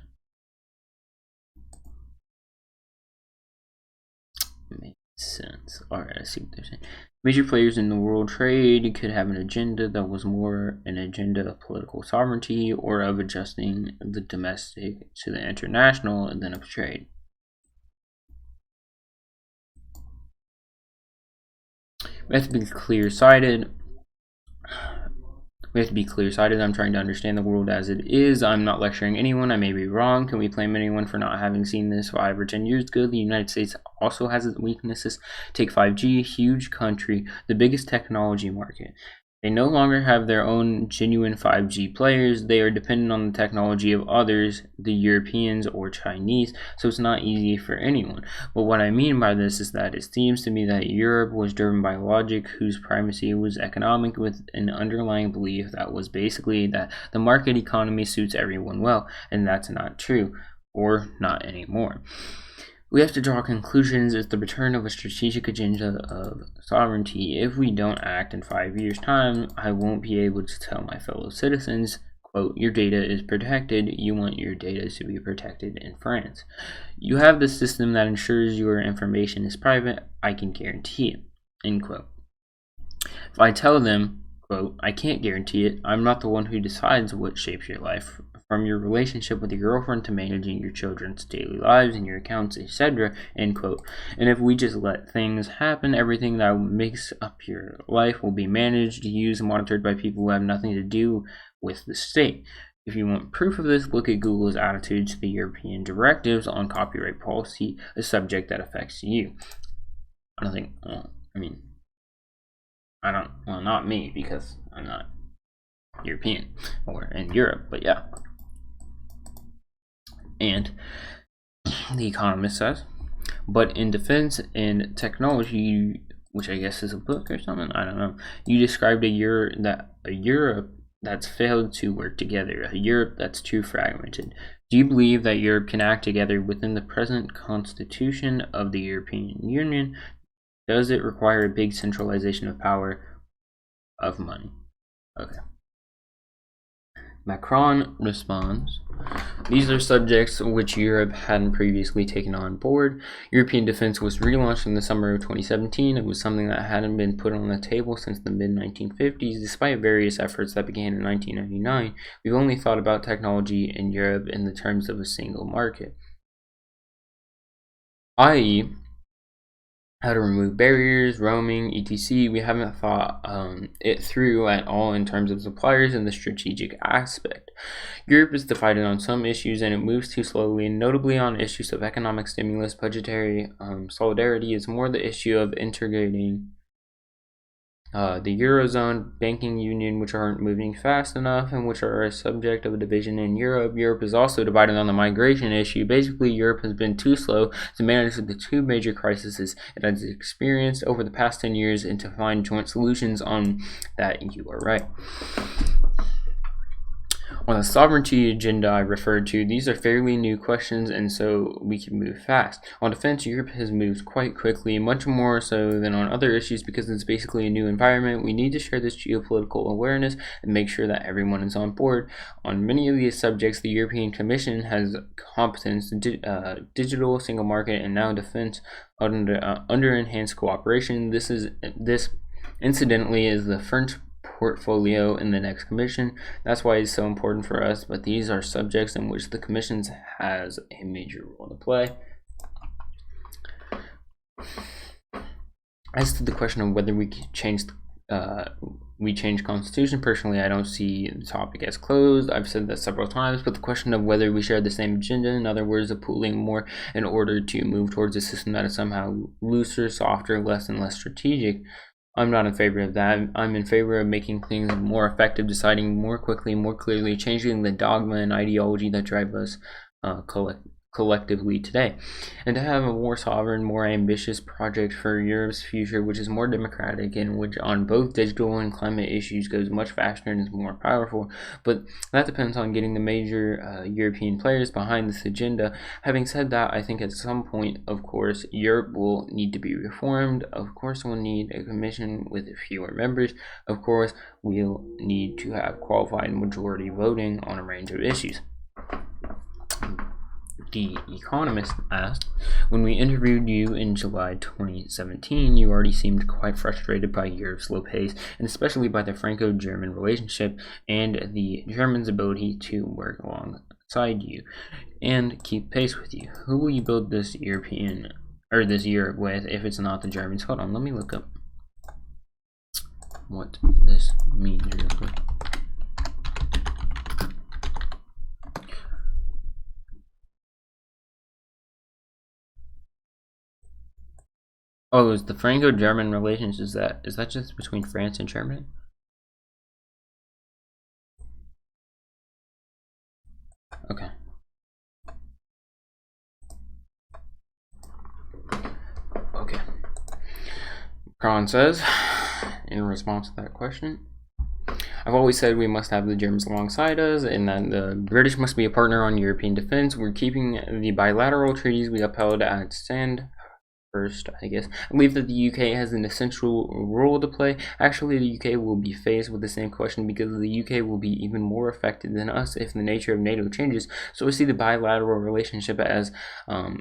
Makes sense. Alright, I see what they're saying. Major players in the world trade could have an agenda that was more an agenda of political sovereignty or of adjusting the domestic to the international than of trade. We have to be clear-sighted. We have to be clear-sighted. I'm trying to understand the world as it is. I'm not lecturing anyone. I may be wrong. Can we blame anyone for not having seen this 5 or 10 years ago? The United States also has its weaknesses. Take 5G, huge country, the biggest technology market. They no longer have their own genuine 5G players. They are dependent on the technology of others, the Europeans or Chinese, so it's not easy for anyone. But what I mean by this is that it seems to me that Europe was driven by logic whose primacy was economic, with an underlying belief that was basically that the market economy suits everyone well, and that's not true, or not anymore. We have to draw conclusions. It's the return of a strategic agenda of sovereignty. If we don't act in 5 years' time, I won't be able to tell my fellow citizens, quote, your data is protected. You want your data to be protected in France. You have the system that ensures your information is private. I can guarantee it, end quote. If I tell them, quote, I can't guarantee it, I'm not the one who decides what shapes your life, from your relationship with your girlfriend to managing your children's daily lives and your accounts, etc., end quote. And if we just let things happen, everything that makes up your life will be managed, used, and monitored by people who have nothing to do with the state. If you want proof of this, look at Google's attitude to the European directives on copyright policy, a subject that affects you. I don't think, well, not me, because I'm not European or in Europe, but yeah. And The Economist says, but in defense and technology, which I guess is a book or something, I don't know, you described a Europe that's failed to work together, a Europe that's too fragmented. Do you believe that Europe can act together within the present constitution of the European Union? Does it require a big centralization of power, of money? Okay. Macron responds, these are subjects which Europe hadn't previously taken on board. European defense was relaunched in the summer of 2017. It was something that hadn't been put on the table since the mid-1950s. Despite various efforts that began in 1999, we've only thought about technology in Europe in the terms of a single market, i.e., how to remove barriers, roaming, etc. We haven't thought it through at all in terms of suppliers and the strategic aspect. Europe is divided on some issues and it moves too slowly, and notably on issues of economic stimulus. Budgetary solidarity is more the issue of integrating the Eurozone, banking union, which aren't moving fast enough and which are a subject of a division in Europe. Europe is also divided on the migration issue. Basically, Europe has been too slow to manage the 2 major crises it has experienced over the past 10 years and to find joint solutions on that. You are right. On the sovereignty agenda I referred to, these are fairly new questions, and so we can move fast. On defense, Europe has moved quite quickly, much more so than on other issues because it's basically a new environment. We need to share this geopolitical awareness and make sure that everyone is on board. On many of these subjects, the European Commission has competence, digital, single market, and now defense under enhanced cooperation. This incidentally is the French portfolio in the next commission. That's why it's so important for us, but these are subjects in which the commission has a major role to play. As to the question of whether we change constitution, personally I don't see the topic as closed. I've said that several times, but the question of whether we share the same agenda, in other words, of pooling more in order to move towards a system that is somehow looser, softer, less and less strategic, I'm not in favor of that. I'm in favor of making things more effective, deciding more quickly, more clearly, changing the dogma and ideology that drive us collectively today, and to have a more sovereign, more ambitious project for Europe's future, which is more democratic and which on both digital and climate issues goes much faster and is more powerful. But that depends on getting the major European players behind this agenda. Having said that, I think at some point, of course, Europe will need to be reformed. Of course, we'll need a commission with fewer members. Of course, we'll need to have qualified majority voting on a range of issues. The Economist asked, when we interviewed you in July 2017, you already seemed quite frustrated by Europe's slow pace, and especially by the Franco-German relationship and the Germans' ability to work alongside you and keep pace with you. Who will you build this Europe with if it's not the Germans? Hold on, let me look up what this means real quick. Oh, is the Franco-German relations, is that just between France and Germany? Okay. Okay. Kron says, in response to that question, I've always said we must have the Germans alongside us and that the British must be a partner on European defense. We're keeping the bilateral treaties we upheld at stand. First, I guess. I believe that the UK has an essential role to play. Actually, the UK will be faced with the same question because the UK will be even more affected than us if the nature of NATO changes. So we see the bilateral relationship as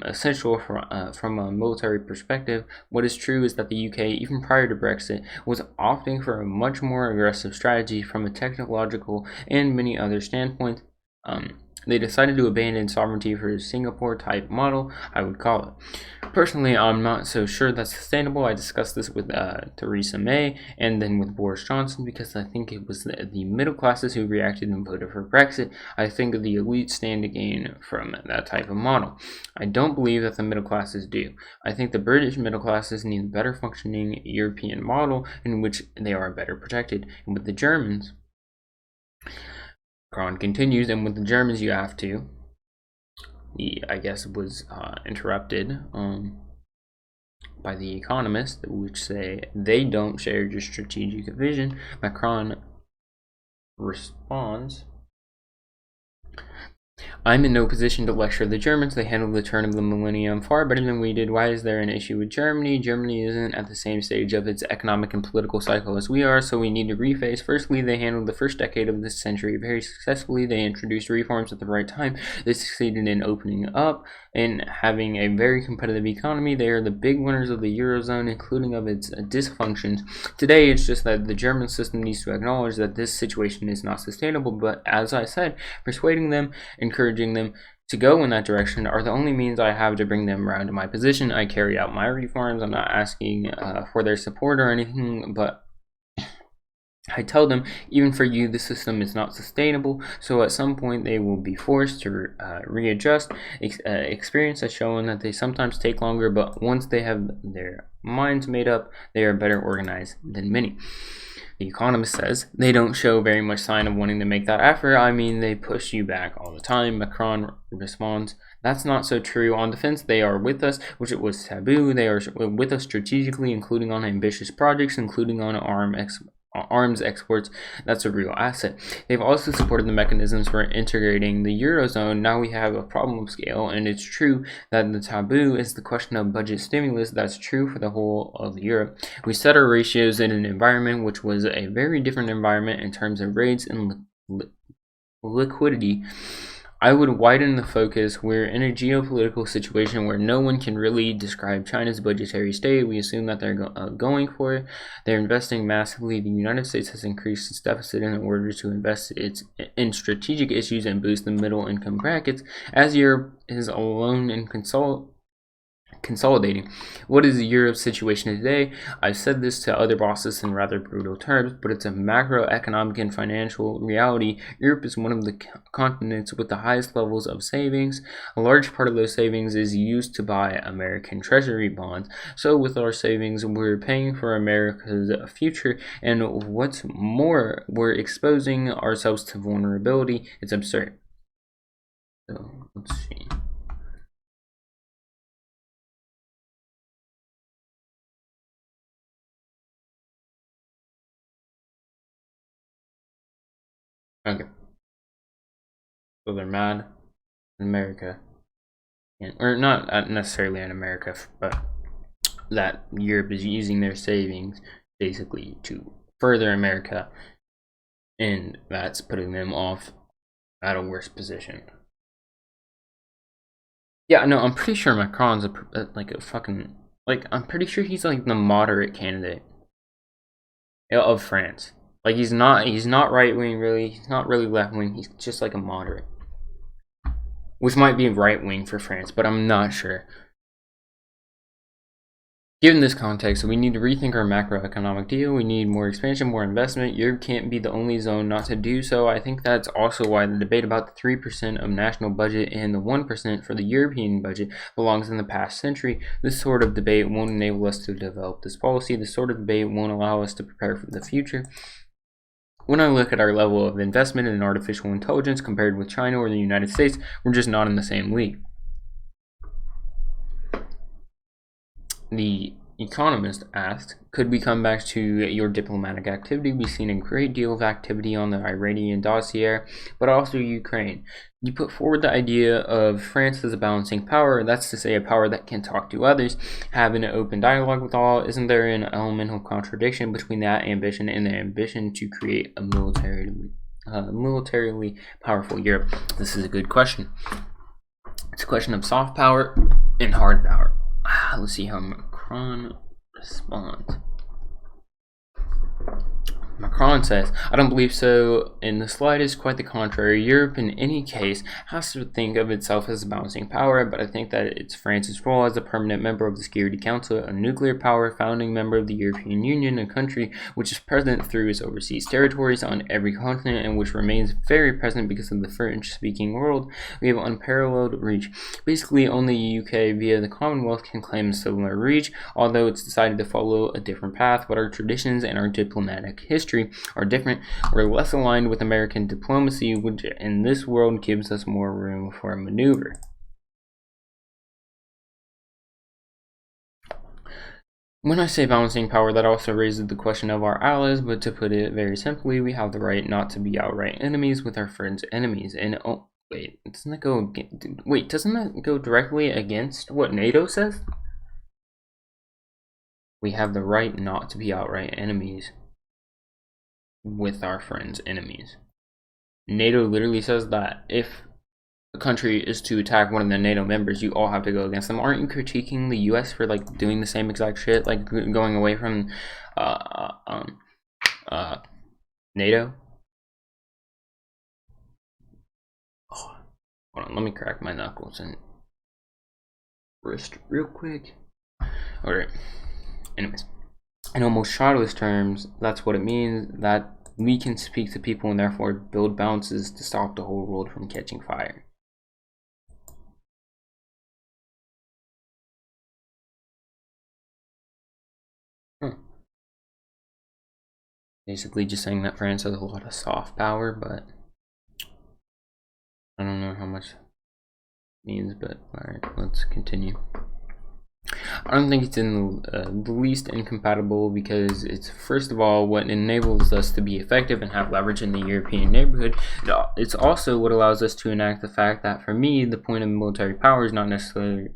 essential from a military perspective. What is true is that the UK, even prior to Brexit, was opting for a much more aggressive strategy from a technological and many other standpoints. They decided to abandon sovereignty for a Singapore type model, I would call it. Personally, I'm not so sure that's sustainable. I discussed this with Theresa May and then with Boris Johnson because I think it was the middle classes who reacted and voted for Brexit. I think the elites stand to gain from that type of model. I don't believe that the middle classes do. I think the British middle classes need a better functioning European model in which they are better protected. And with the Germans, Macron continues, and with the Germans you have to. He, I guess, was interrupted by the Economist, which say they don't share your strategic vision. Macron responds, I'm in no position to lecture the Germans. They handled the turn of the millennium far better than we did. Why is there an issue with Germany? Germany isn't at the same stage of its economic and political cycle as we are, so we need to reface. Firstly, they handled the first decade of this century very successfully. They introduced reforms at the right time. They succeeded in opening up and having a very competitive economy. They are the big winners of the Eurozone, including of its dysfunctions. Today, it's just that the German system needs to acknowledge that this situation is not sustainable, but as I said, persuading them, encouraging them to go in that direction are the only means I have to bring them around to my position. I carry out my reforms. I'm not asking for their support or anything, but I tell them, even for you, the system is not sustainable, so at some point they will be forced to readjust. Experience has shown that they sometimes take longer, but once they have their minds made up, they are better organized than many. The Economist says they don't show very much sign of wanting to make that effort. I mean, they push you back all the time. Macron responds, that's not so true. On defense, they are with us, which it was taboo. They are with us strategically, including on ambitious projects, including on arms exports. That's a real asset. They've also supported the mechanisms for integrating the Eurozone. Now we have a problem of scale, and it's true that the taboo is the question of budget stimulus. That's true for the whole of Europe. We set our ratios in an environment which was a very different environment in terms of rates and liquidity. I would widen the focus. We're in a geopolitical situation where no one can really describe China's budgetary state. We assume that they're going for it. They're investing massively. The United States has increased its deficit in order to invest in strategic issues and boost the middle income brackets, as Europe is alone in consolidating. What is Europe's situation today? I've said this to other bosses in rather brutal terms, but it's a macroeconomic and financial reality. Europe is one of the continents with the highest levels of savings. A large part of those savings is used to buy American treasury bonds. So with our savings, we're paying for America's future, and what's more, we're exposing ourselves to vulnerability. It's absurd. So let's see. Okay. So they're mad in America, or not necessarily in America, but that Europe is using their savings basically to further America, and that's putting them off at a worse position. Yeah, no, I'm pretty sure Macron's I'm pretty sure he's like the moderate candidate of France. Like he's not right wing really. He's not really left wing. He's just like a moderate, which might be right wing for France, but I'm not sure. Given this context, we need to rethink our macroeconomic deal. We need more expansion, more investment. Europe can't be the only zone not to do so. I think that's also why the debate about the 3% of national budget and the 1% for the European budget belongs in the past century. This sort of debate won't enable us to develop this policy. This sort of debate won't allow us to prepare for the future. When I look at our level of investment in artificial intelligence compared with China or the United States, we're just not in the same league. The Economist asked, could we come back to your diplomatic activity? We've seen a great deal of activity on the Iranian dossier, but also Ukraine. You put forward the idea of France as a balancing power, that's to say a power that can talk to others, have an open dialogue with all. Isn't there an elemental contradiction between that ambition and the ambition to create a militarily powerful Europe? This is a good question. It's a question of soft power and hard power. Let's see how Macron responds. Macron says, I don't believe so in the slightest, quite the contrary. Europe, in any case, has to think of itself as a balancing power, but I think that it's France's role as a permanent member of the Security Council, a nuclear power, founding member of the European Union, a country which is present through its overseas territories on every continent and which remains very present because of the French-speaking world. We have unparalleled reach. Basically, only the UK via the Commonwealth can claim a similar reach, although it's decided to follow a different path, but our traditions and our diplomatic history are different. We're less aligned with American diplomacy, which in this world gives us more room for maneuver. When I say balancing power, that also raises the question of our allies, but to put it very simply, we have the right not to be outright enemies with our friends' enemies. And oh, wait, doesn't that go directly against what NATO says? We have the right not to be outright enemies with our friends' enemies. NATO literally says that if a country is to attack one of the NATO members, you all have to go against them. Aren't you critiquing the US for like doing the same exact shit, like going away from NATO? Oh, hold on, let me crack my knuckles and wrist real quick. Alright, anyways, in almost shadowless terms, that's what it means, that we can speak to people and therefore build bounces to stop the whole world from catching fire. Basically just saying that France has a lot of soft power, but I don't know how much it means, but alright, let's continue. I don't think it's in the least incompatible, because it's, first of all, what enables us to be effective and have leverage in the European neighborhood. It's also what allows us to enact the fact that, for me, the point of military power is not necessarily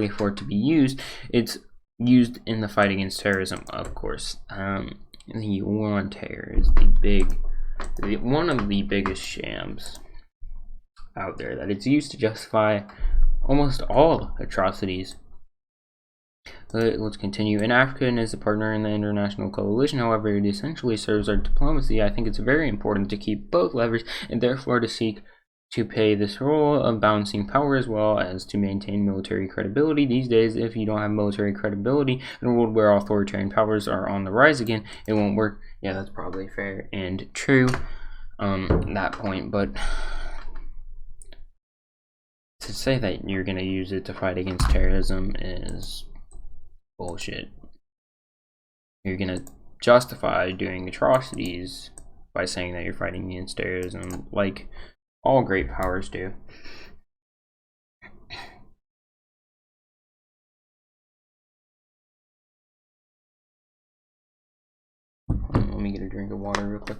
for it to be used. It's used in the fight against terrorism, of course. The war on terror is one of the biggest shams out there, that it's used to justify almost all atrocities. Let's continue. In Africa and as a partner in the international coalition, however, it essentially serves our diplomacy. I think it's very important to keep both levers and therefore to seek to play this role of balancing power as well as to maintain military credibility. These days, if you don't have military credibility in a world where authoritarian powers are on the rise again, it won't work. Yeah, that's probably fair and true, that point, but to say that you're going to use it to fight against terrorism is bullshit. You're going to justify doing atrocities by saying that you're fighting against terrorism, like all great powers do. Let me get a drink of water real quick.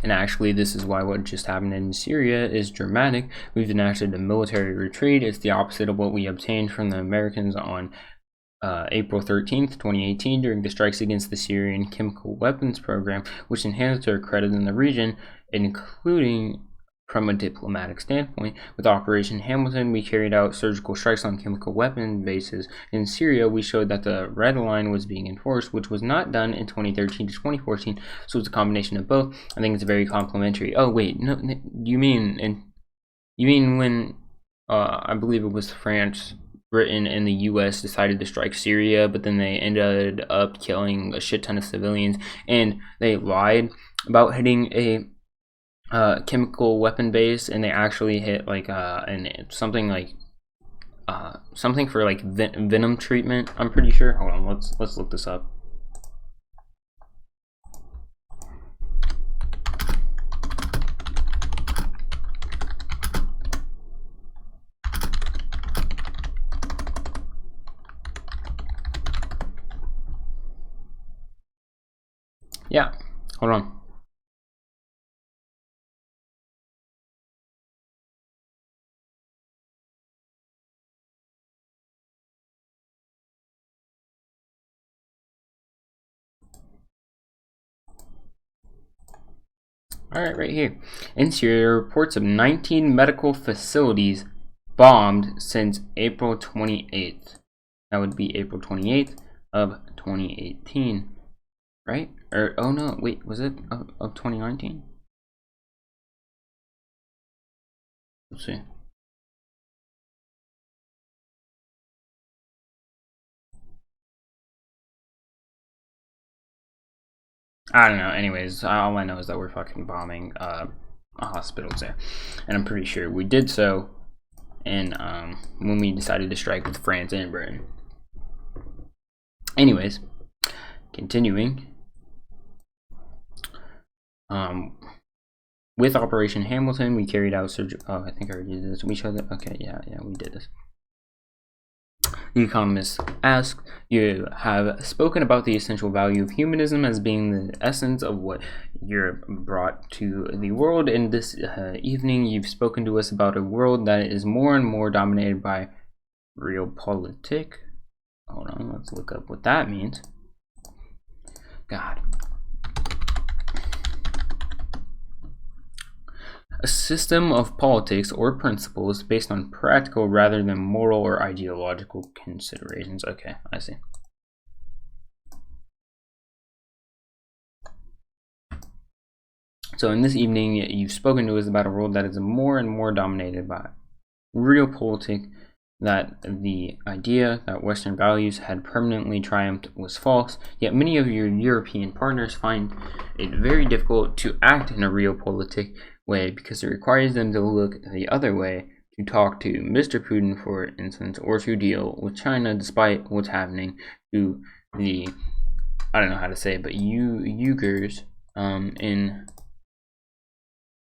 And actually, this is why what just happened in Syria is dramatic. We've enacted a military retreat. It's the opposite of what we obtained from the Americans on April 13th, 2018, during the strikes against the Syrian chemical weapons program, which enhanced their credit in the region, including From a diplomatic standpoint, with Operation Hamilton, we carried out surgical strikes on chemical weapon bases. In Syria, we showed that the red line was being enforced, which was not done in 2013 to 2014, so it's a combination of both. I think it's very complementary. Oh, wait, no, you mean when, I believe it was France, Britain, and the US decided to strike Syria, but then they ended up killing a shit ton of civilians, and they lied about hitting a chemical weapon base, and they actually hit like something for like venom treatment. I'm pretty sure. Hold on, let's look this up. Yeah, hold on. Alright, right here. In Syria, reports of 19 medical facilities bombed since April 28th. That would be April 28th of 2018, right? Or, oh no, wait, was it of 2019? Let's see. I don't know. Anyways, all I know is that we're fucking bombing hospitals there, and I'm pretty sure we did so. And when we decided to strike with France and Britain. Anyways, continuing. With Operation Hamilton, we carried out surgery. Oh, I think I already did this. We showed that. Okay, yeah, we did this. The Economist asks, you have spoken about the essential value of humanism as being the essence of what Europe brought to the world. In this evening, you've spoken to us about a world that is more and more dominated by realpolitik. Hold on, let's look up what that means. God. A system of politics or principles based on practical rather than moral or ideological considerations. Okay, I see. So in this evening, you've spoken to us about a world that is more and more dominated by realpolitik, that the idea that Western values had permanently triumphed was false, yet many of your European partners find it very difficult to act in a realpolitik way because it requires them to look the other way, to talk to Mr. Putin, for instance, or to deal with China despite what's happening to the, I don't know how to say it, but Uyghurs in,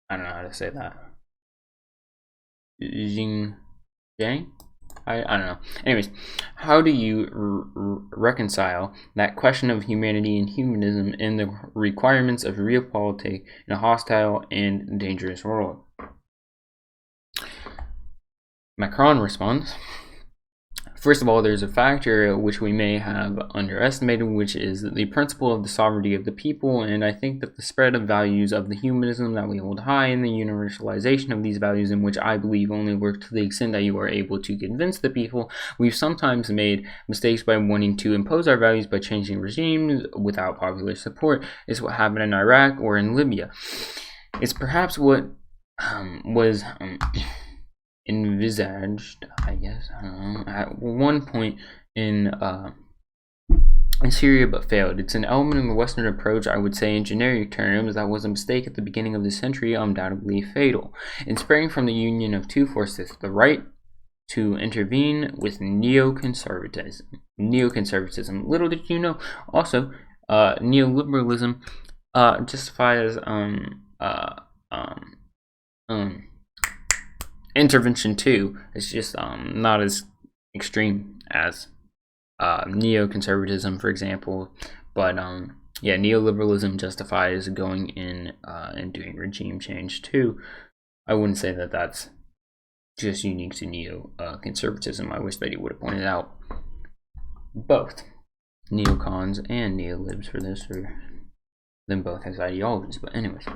I don't know how to say that, Xinjiang? I don't know. Anyways, how do you reconcile that question of humanity and humanism and the requirements of realpolitik in a hostile and dangerous world? Macron responds, first of all, there's a factor which we may have underestimated, which is the principle of the sovereignty of the people, and I think that the spread of values of the humanism that we hold high and the universalization of these values, in which I believe only work to the extent that you are able to convince the people. We've sometimes made mistakes by wanting to impose our values by changing regimes without popular support. It's what happened in Iraq or in Libya. It's perhaps what was envisaged, I guess, at one point in Syria, but failed. It's an element of the Western approach, I would say in generic terms, that was a mistake at the beginning of the century, undoubtedly fatal. In sprang from the union of two forces, the right to intervene with neoconservatism. Little did you know, also, neoliberalism justifies intervention too. It's just not as extreme as neoconservatism, for example, but yeah, neoliberalism justifies going in and doing regime change too. I wouldn't say that that's just unique to neoconservatism. I wish that he would have pointed out both neocons and neolibs for this, or them both as ideologies. But anyways,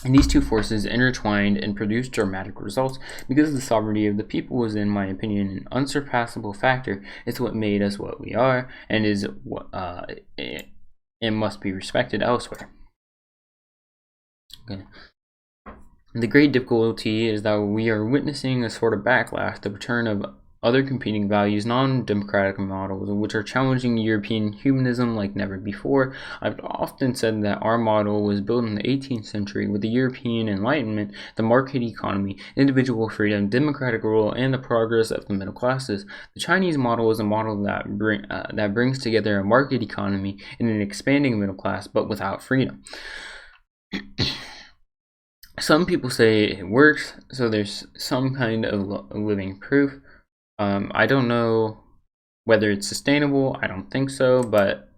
And these two forces intertwined and produced dramatic results because the sovereignty of the people was, in my opinion, an unsurpassable factor. It's what made us what we are, and is what it must be respected elsewhere. Okay. The great difficulty is that we are witnessing a sort of backlash, the return of other competing values, non-democratic models, which are challenging European humanism like never before. I've often said that our model was built in the 18th century with the European Enlightenment, the market economy, individual freedom, democratic rule, and the progress of the middle classes. The Chinese model is a model that brings together a market economy and an expanding middle class, but without freedom. Some people say it works, so there's some kind of living proof. I don't know whether it's sustainable. I don't think so, but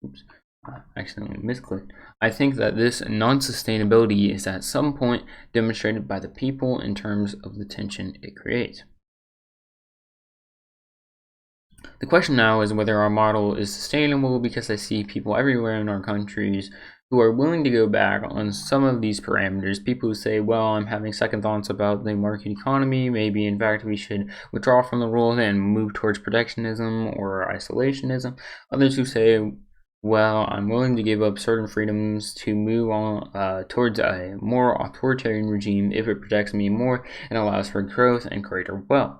oops, I accidentally misclicked. I think that this non-sustainability is at some point demonstrated by the people in terms of the tension it creates. The question now is whether our model is sustainable, because I see people everywhere in our countries who are willing to go back on some of these parameters. People who say, well, I'm having second thoughts about the market economy. Maybe, in fact, we should withdraw from the rules and move towards protectionism or isolationism. Others who say, well, I'm willing to give up certain freedoms to move on towards a more authoritarian regime if it protects me more and allows for growth and greater wealth.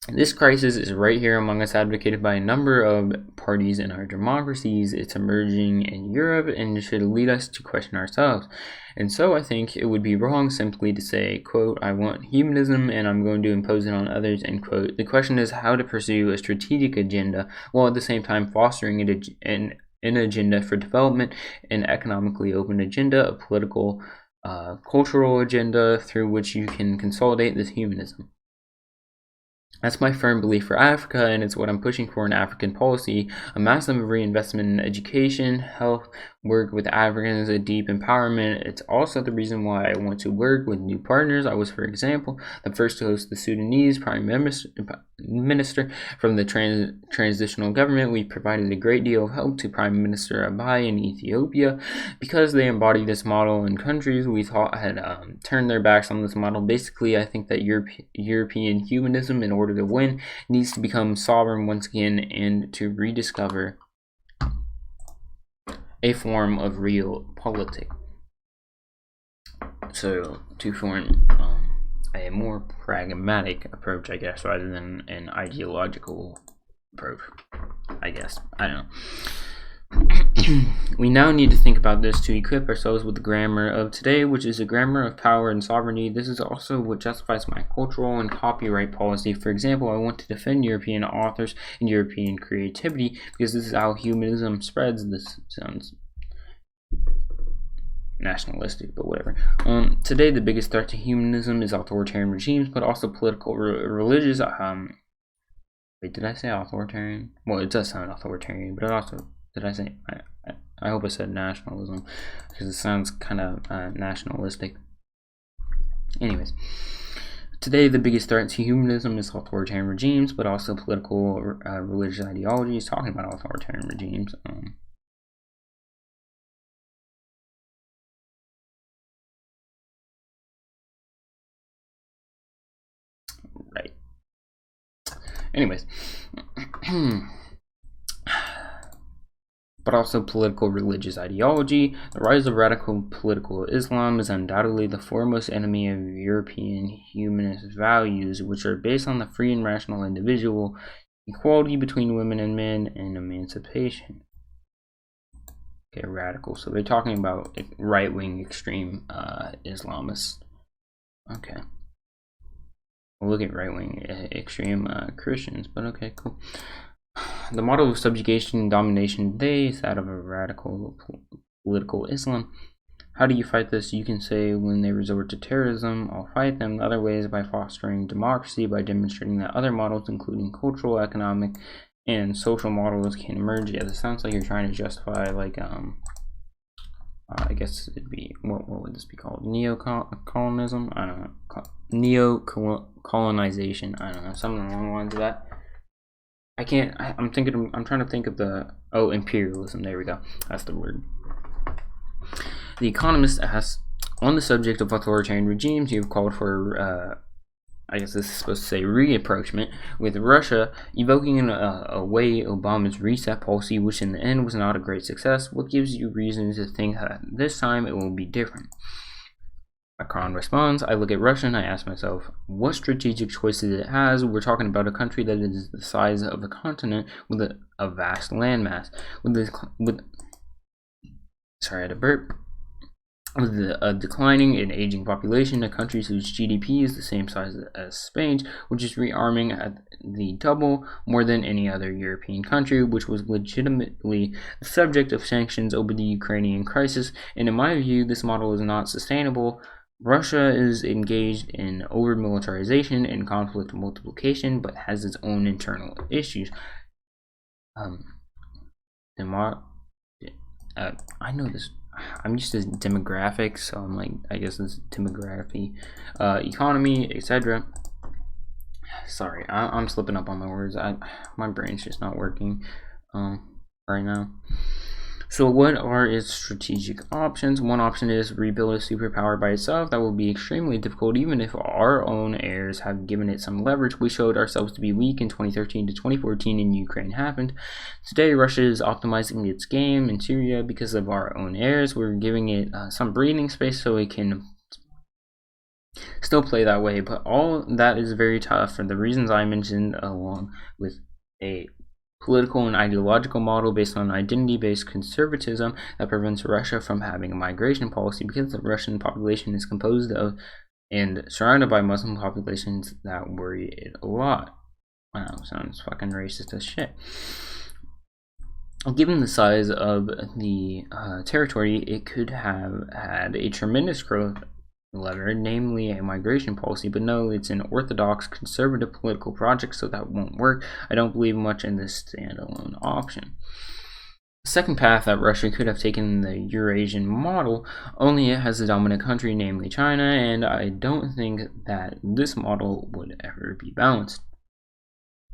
This crisis is right here among us, advocated by a number of parties in our democracies. It's emerging in Europe and should lead us to question ourselves. And so I think it would be wrong simply to say, quote, I want humanism and I'm going to impose it on others, end quote. The question is how to pursue a strategic agenda while at the same time fostering an agenda for development, an economically open agenda, a political, cultural agenda through which you can consolidate this humanism. That's my firm belief for Africa, and it's what I'm pushing for in African policy: a massive reinvestment in education, health, work with Africans, a deep empowerment. It's also the reason why I want to work with new partners. I was, for example, the first to host the Sudanese Prime Minister from the transitional government. We provided a great deal of help to Prime Minister Abiy in Ethiopia because they embody this model in countries we thought had turned their backs on this model. Basically, I think that European humanism, in order to win, needs to become sovereign once again and to rediscover a form of real politics. So to form a more pragmatic approach, I guess, rather than an ideological approach, I guess. I don't know. We now need to think about this to equip ourselves with the grammar of today, which is a grammar of power and sovereignty. This is also what justifies my cultural and copyright policy. For example, I want to defend European authors and European creativity because this is how humanism spreads. This sounds nationalistic, but whatever. Today, the biggest threat to humanism is authoritarian regimes, but also political, religious. Wait, did I say authoritarian? Well, it does sound authoritarian, but it also, did I say? I hope I said nationalism because it sounds kind of nationalistic. Anyways, today the biggest threat to humanism is authoritarian regimes, but also political, religious ideologies. Talking about authoritarian regimes. Right. Anyways. But also political religious ideology. The rise of radical political Islam is undoubtedly the foremost enemy of European humanist values, which are based on the free and rational individual, equality between women and men, and emancipation. Okay, radical. So they're talking about right-wing extreme Islamists. Okay. We'll look at right-wing extreme Christians, but okay, cool. The model of subjugation and domination today is that of a radical political Islam. How do you fight this? You can say when they resort to terrorism, I'll fight them. The other way is by fostering democracy, by demonstrating that other models, including cultural, economic, and social models, can emerge. Yeah, this sounds like you're trying to justify, like, I guess it'd be, what would this be called? Neo-colonialism? I don't know. Neo-colonization. I don't know. Something along the lines of that. I'm trying to think of the, imperialism. There we go. That's the word. The Economist asks, on the subject of authoritarian regimes, you have called for, I guess this is supposed to say reapproachment with Russia, evoking away Obama's reset policy, which in the end was not a great success. What gives you reason to think that this time it will be different? Macron responds, I look at Russia and I ask myself, what strategic choices it has? We're talking about a country that is the size of a continent with a vast landmass. Sorry, I had a burp. With a declining and aging population, a country whose GDP is the same size as Spain's, which is rearming at the double more than any other European country, which was legitimately the subject of sanctions over the Ukrainian crisis. And in my view, this model is not sustainable. Russia is engaged in over-militarization and conflict multiplication, but has its own internal issues. I know this. I'm used to demographics, so I'm like, I guess it's demography, economy, etc. Sorry, I'm slipping up on my words. My brain's just not working right now. So what are its strategic options? One option is rebuild a superpower by itself. That will be extremely difficult, even if our own heirs have given it some leverage. We showed ourselves to be weak in 2013 to 2014 and Ukraine happened. Today, Russia is optimizing its game in Syria because of our own heirs. We're giving it some breathing space so it can still play that way, but all that is very tough for the reasons I mentioned, along with a political and ideological model based on identity-based conservatism that prevents Russia from having a migration policy, because the Russian population is composed of and surrounded by Muslim populations that worry it a lot. Wow, sounds fucking racist as shit. Given the size of the territory, it could have had a tremendous growth lever, namely a migration policy, but no, it's an orthodox conservative political project, so that won't work. I don't believe much in this standalone option. The second path that Russia could have taken, the Eurasian model, only it has a dominant country, namely China, and I don't think that this model would ever be balanced.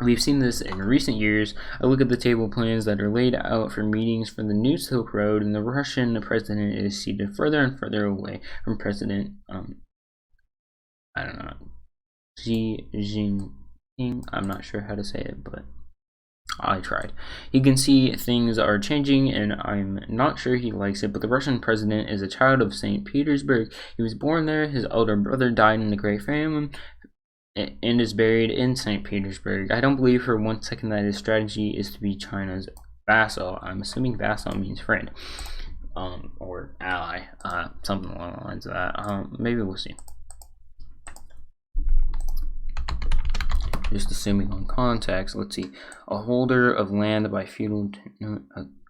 We've seen this in recent years. I look at the table plans that are laid out for meetings for the new Silk Road, and the Russian president is seated further and further away from President, I don't know, Xi Jinping. I'm not sure how to say it, but I tried. He can see things are changing, and I'm not sure he likes it, but the Russian president is a child of St. Petersburg. He was born there, his elder brother died in the Great Famine, and is buried in St. Petersburg. I don't believe for one second that his strategy is to be China's vassal. I'm assuming vassal means friend, or ally, something along the lines of that. Maybe we'll see. Just assuming on context. Let's see. A holder of land by feudal.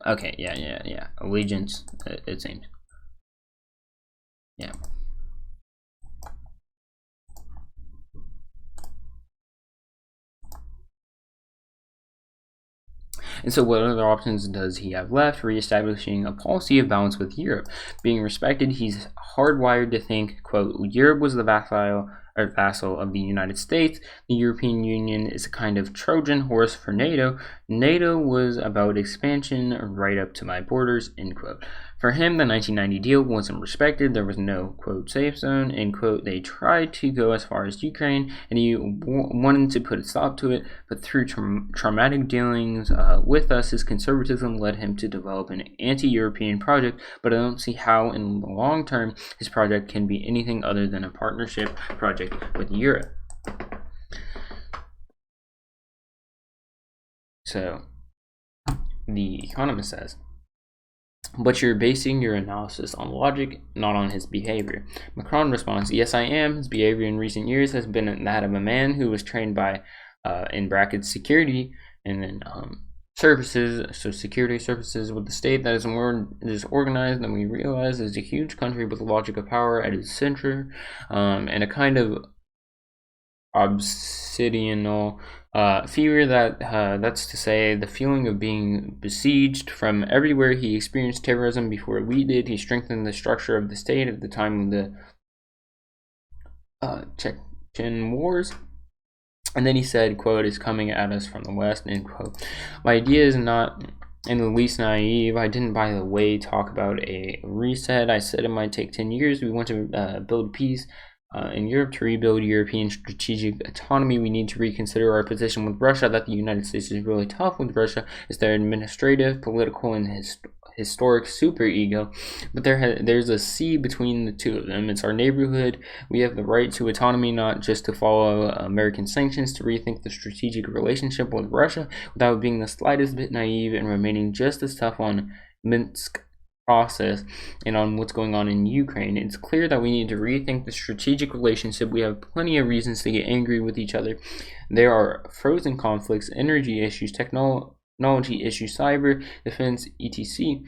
Okay, yeah. Allegiance. It seems. Yeah. And so what other options does he have left? Reestablishing a policy of balance with Europe. Being respected, he's hardwired to think, quote, Europe was the vassal of the United States. The European Union is a kind of Trojan horse for NATO. NATO was about expansion right up to my borders, end quote. For him, the 1990 deal wasn't respected. There was no, quote, safe zone, end quote. They tried to go as far as Ukraine, and he wanted to put a stop to it, but through traumatic dealings with us, his conservatism led him to develop an anti-European project, but I don't see how in the long term his project can be anything other than a partnership project with Europe. So, The Economist says, but you're basing your analysis on logic, not on his behavior. Macron responds, yes, I am. His behavior in recent years has been that of a man who was trained by, in brackets, security, and then services, so security services with the state that is more disorganized than we realize, is a huge country with the logic of power at its center, and a kind of obsidianal fear that's to say the feeling of being besieged from everywhere. He experienced terrorism before we did. He strengthened the structure of the state at the time of the Chechen wars, and then he said, quote, is coming at us from the west, end quote. My idea is not and the least naive. I didn't, by the way, talk about a reset. I said it might take 10 years. We want to build peace in Europe. To rebuild European strategic autonomy, we need to reconsider our position with Russia, that the United States is really tough with Russia. It's their administrative, political, and historic superego, but there's a sea between the two of them. It's our neighborhood. We have the right to autonomy, not just to follow American sanctions, to rethink the strategic relationship with Russia without being the slightest bit naive and remaining just as tough on Minsk process and on what's going on in Ukraine. It's clear that we need to rethink the strategic relationship. We have plenty of reasons to get angry with each other. There are frozen conflicts, energy issues, technology issues, cyber defense, etc.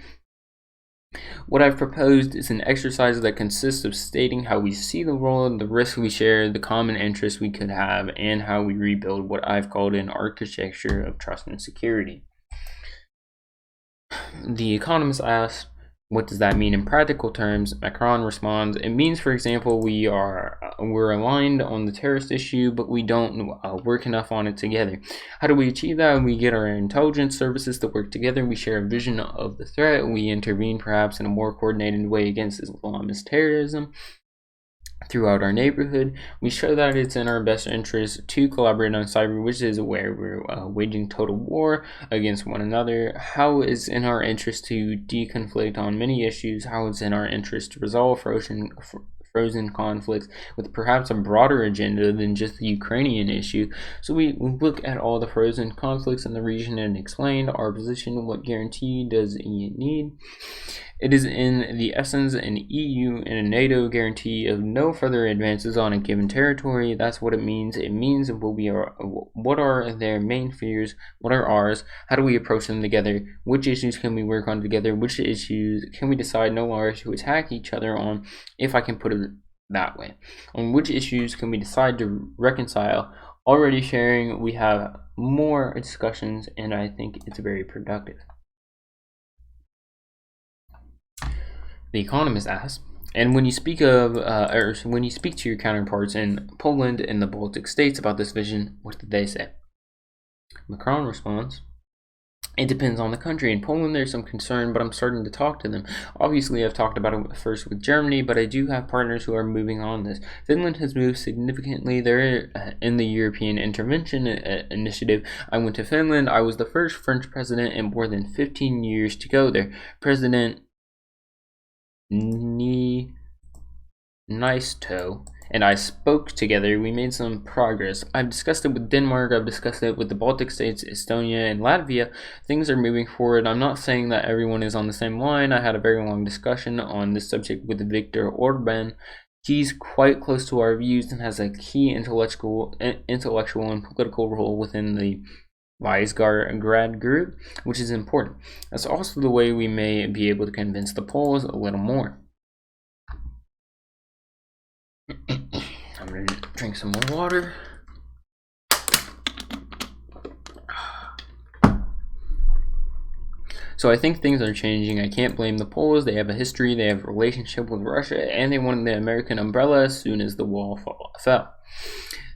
What I've proposed is an exercise that consists of stating how we see the world, the risks we share, the common interests we could have, and how we rebuild what I've called an architecture of trust and security. The Economist asked, what does that mean in practical terms? Macron responds, it means, for example, we're aligned on the terrorist issue, but we don't work enough on it together. How do we achieve that? We get our intelligence services to work together. We share a vision of the threat. We intervene perhaps in a more coordinated way against Islamist terrorism throughout our neighborhood. We show that it's in our best interest to collaborate on cyber, which is where we're waging total war against one another. How it's in our interest to deconflict on many issues. How it's in our interest to resolve frozen conflicts with perhaps a broader agenda than just the Ukrainian issue. So we look at all the frozen conflicts in the region and explain our position. What guarantee does it need? It is in the essence an EU and a NATO guarantee of no further advances on a given territory. That's what it means. It means what are their main fears, what are ours, how do we approach them together, which issues can we work on together, which issues can we decide no longer to attack each other on, if I can put it that way. On which issues can we decide to reconcile. Already sharing, we have more discussions, and I think it's very productive. The Economist asks, and when you speak of, or when you speak to your counterparts in Poland and the Baltic states about this vision, what did they say? Macron responds, it depends on the country. In Poland, there's some concern, but I'm starting to talk to them. Obviously, I've talked about it first with Germany, but I do have partners who are moving on this. Finland has moved significantly. They're in the European Intervention Initiative. I went to Finland. I was the first French president in more than 15 years to go there. President Niceto and I spoke together. We made some progress. I've discussed it with Denmark. I've discussed it with the Baltic states, Estonia, and Latvia. Things are moving forward. I'm not saying that everyone is on the same line. I had a very long discussion on this subject with Viktor Orban. He's quite close to our views and has a key intellectual and political role within the Visegrad group, which is important. That's also the way we may be able to convince the Poles a little more. I'm going to drink some more water. So I think things are changing. I can't blame the Poles. They have a history, they have a relationship with Russia, and they wanted the American umbrella as soon as the wall fell.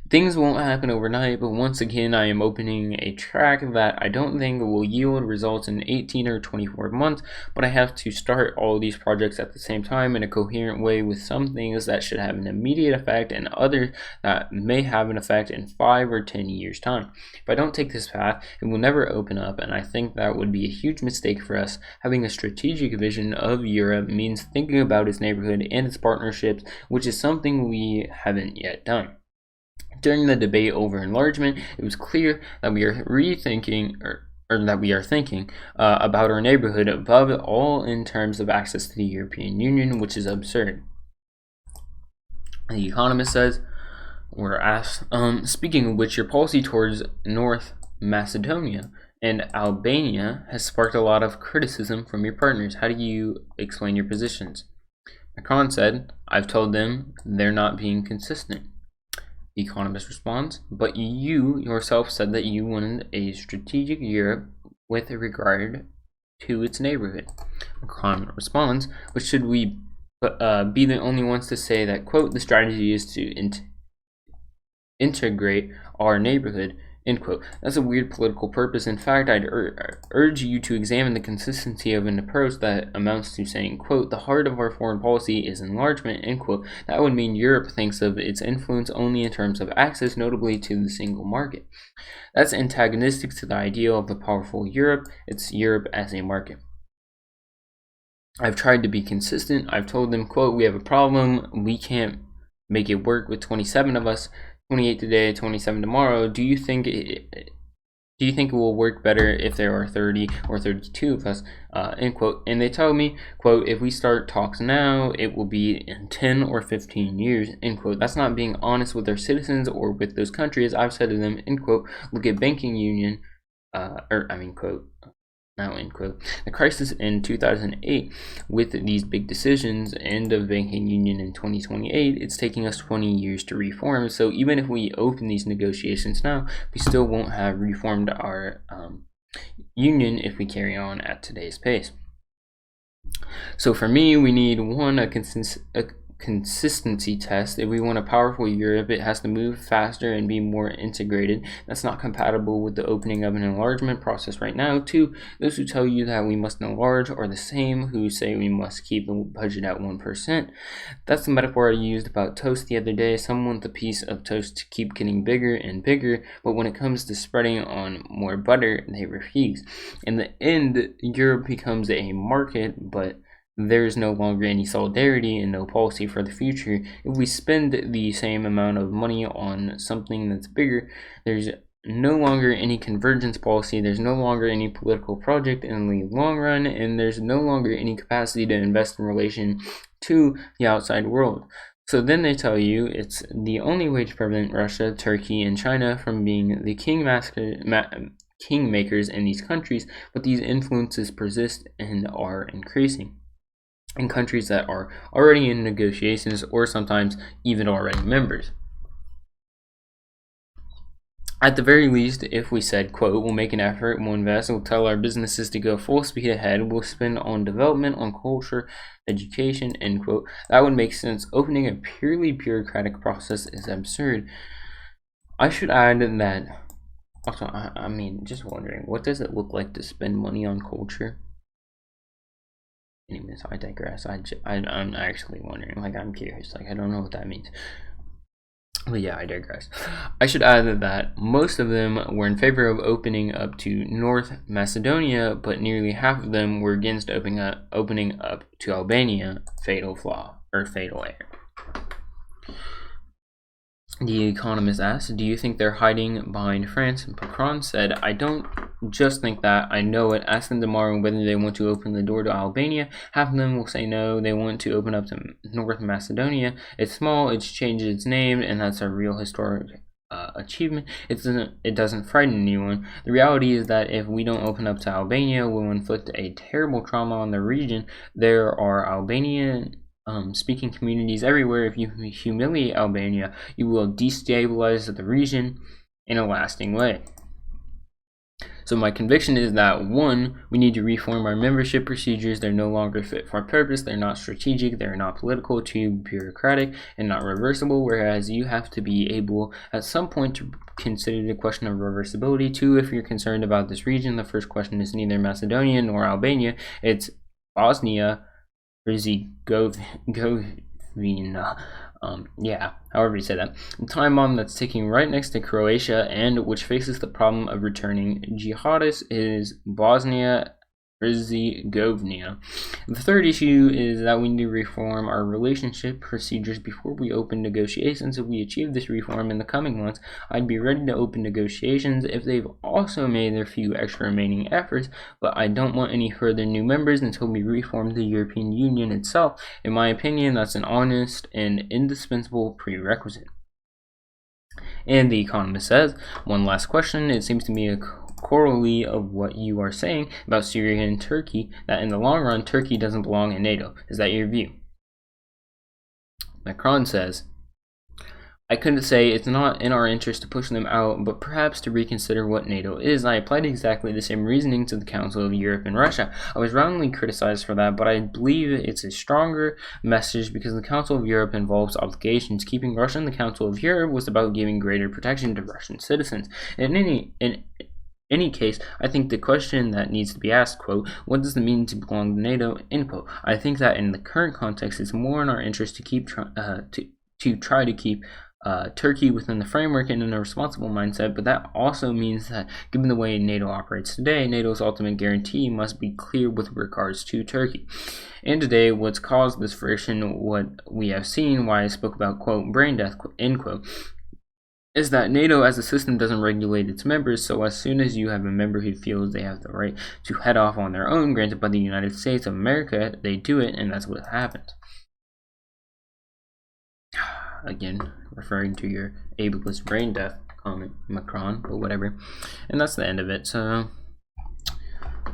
Things won't happen overnight, but once again, I am opening a track that I don't think will yield results in 18 or 24 months, but I have to start all of these projects at the same time in a coherent way, with some things that should have an immediate effect and others that may have an effect in 5 or 10 years' time. If I don't take this path, it will never open up, and I think that would be a huge mistake for us. Having a strategic vision of Europe means thinking about its neighborhood and its partnerships, which is something we haven't yet done. During the debate over enlargement, it was clear that we are rethinking, or that we are thinking about our neighborhood above all in terms of access to the European Union, which is absurd. The Economist says, we're asked, speaking of which, your policy towards North Macedonia and Albania has sparked a lot of criticism from your partners. How do you explain your positions? Macron said, I've told them they're not being consistent. The Economist responds, but you yourself said that you wanted a strategic Europe with regard to its neighborhood. Macron responds, but should we be the only ones to say that, quote, the strategy is to integrate our neighborhood? End quote. That's a weird political purpose. In fact, I'd urge you to examine the consistency of an approach that amounts to saying, quote, the heart of our foreign policy is enlargement, end quote. That would mean Europe thinks of its influence only in terms of access, notably to the single market. That's antagonistic to the ideal of the powerful Europe. It's Europe as a market. I've tried to be consistent. I've told them, quote, we have a problem. We can't make it work with 27 of us. 28 today, 27 tomorrow. Do you think it will work better if there are 30 or 32 of us? End quote. And they tell me, quote, if we start talks now, it will be in 10 or 15 years, end quote. That's not being honest with their citizens or with those countries. I've said to them, end quote, look at banking union, quote, now, end quote. The crisis in 2008 with these big decisions, end of banking union in 2028, it's taking us 20 years to reform. So even if we open these negotiations now, we still won't have reformed our union if we carry on at today's pace. So for me, we need a consistency test. If we want a powerful Europe, it has to move faster and be more integrated. That's not compatible with the opening of an enlargement process right now. 2, those who tell you that we must enlarge are the same who say we must keep the budget at 1%. That's the metaphor I used about toast the other day. Some want the piece of toast to keep getting bigger and bigger, but when it comes to spreading on more butter, they refuse. In the end, Europe becomes a market, but there's no longer any solidarity and no policy for the future. If we spend the same amount of money on something that's bigger, there's no longer any convergence policy, there's no longer any political project in the long run, and there's no longer any capacity to invest in relation to the outside world. So then they tell you it's the only way to prevent Russia, Turkey, and China from being the kingmakers in these countries, but these influences persist and are increasing in countries that are already in negotiations or sometimes even already members. At the very least, if we said, quote, we'll make an effort, we'll invest, we'll tell our businesses to go full speed ahead, we'll spend on development, on culture, education, end quote, that would make sense. Opening a purely bureaucratic process is absurd. I should add that, also, I mean, just wondering, what does it look like to spend money on culture? Anyways, I digress. I'm actually wondering, like, I'm curious, like, I don't know what that means. But yeah, I digress. I should add that most of them were in favor of opening up to North Macedonia, but nearly half of them were against opening up to Albania. Fatal flaw, or fatal error. The Economist asked, do you think they're hiding behind France? Macron said, I don't just think that, I know it. Ask them tomorrow whether they want to open the door to Albania. Half of them will say no, they want to open up to North Macedonia. It's small, it's changed its name, and that's a real historic achievement. It doesn't frighten anyone. The reality is that if we don't open up to Albania, we'll inflict a terrible trauma on the region. There are Albanian speaking communities everywhere. If you humiliate Albania, you will destabilize the region in a lasting way. So my conviction is that 1, we need to reform our membership procedures. They're no longer fit for purpose. They're not strategic. They're not political, too bureaucratic, and not reversible, whereas you have to be able at some point to consider the question of reversibility. 2, if you're concerned about this region, the first question is neither Macedonia nor Albania. It's Bosnia, Herzegovina. However you say that. The time bomb that's ticking right next to Croatia and which faces the problem of returning jihadists is Bosnia Herzegovina. The third issue is that we need to reform our relationship procedures before we open negotiations. If we achieve this reform in the coming months, I'd be ready to open negotiations if they've also made their few extra remaining efforts, but I don't want any further new members until we reform the European Union itself. In my opinion, that's an honest and indispensable prerequisite. And The Economist says, one last question. It seems to me a corollary of what you are saying about Syria and Turkey, that in the long run, Turkey doesn't belong in NATO. Is that your view? Macron says, I couldn't say it's not in our interest to push them out, but perhaps to reconsider what NATO is. I applied exactly the same reasoning to the Council of Europe and Russia. I was roundly criticized for that, but I believe it's a stronger message because the Council of Europe involves obligations. Keeping Russia in the Council of Europe was about giving greater protection to Russian citizens. In any case, I think the question that needs to be asked, quote, what does it mean to belong to NATO, end quote. I think that in the current context, it's more in our interest to keep try to keep Turkey within the framework and in a responsible mindset, but that also means that given the way NATO operates today, NATO's ultimate guarantee must be clear with regards to Turkey. And today, what's caused this friction, what we have seen, why I spoke about, quote, brain death, end quote, is that NATO as a system doesn't regulate its members, so as soon as you have a member who feels they have the right to head off on their own, granted by the United States of America, they do it, and that's what happens. Again, referring to your ableist brain death comment, Macron, but whatever. And that's the end of it. So,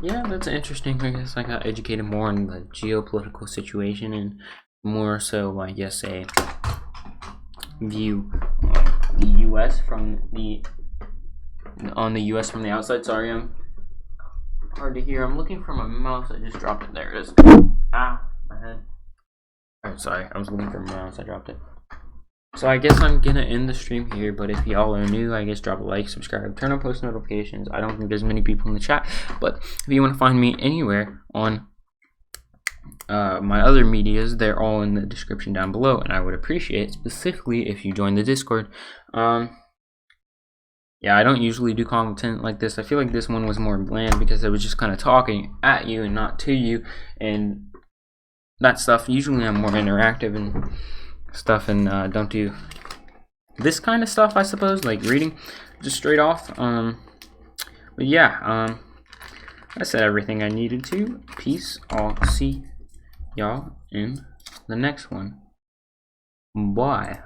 yeah, that's interesting. I guess I got educated more on the geopolitical situation and more so, I guess, a view on the U.S. from the U.S. from the outside. Sorry, I'm hard to hear. I'm looking for my mouse. I just dropped it. There it is. Ah, my head. Alright, sorry. I was looking for my mouse. I dropped it. So I guess I'm gonna end the stream here, but if y'all are new, I guess drop a like, subscribe, turn on post notifications. I don't think there's many people in the chat, but if you want to find me anywhere on my other medias, they're all in the description down below, and I would appreciate specifically if you join the Discord. Yeah, I don't usually do content like this. I feel like this one was more bland because I was just kind of talking at you and not to you, and that stuff. Usually I'm more interactive and stuff, and don't do this kind of stuff, I suppose, like reading just straight off. But yeah, I said everything I needed to. Peace. I'll see y'all in the next one. Bye.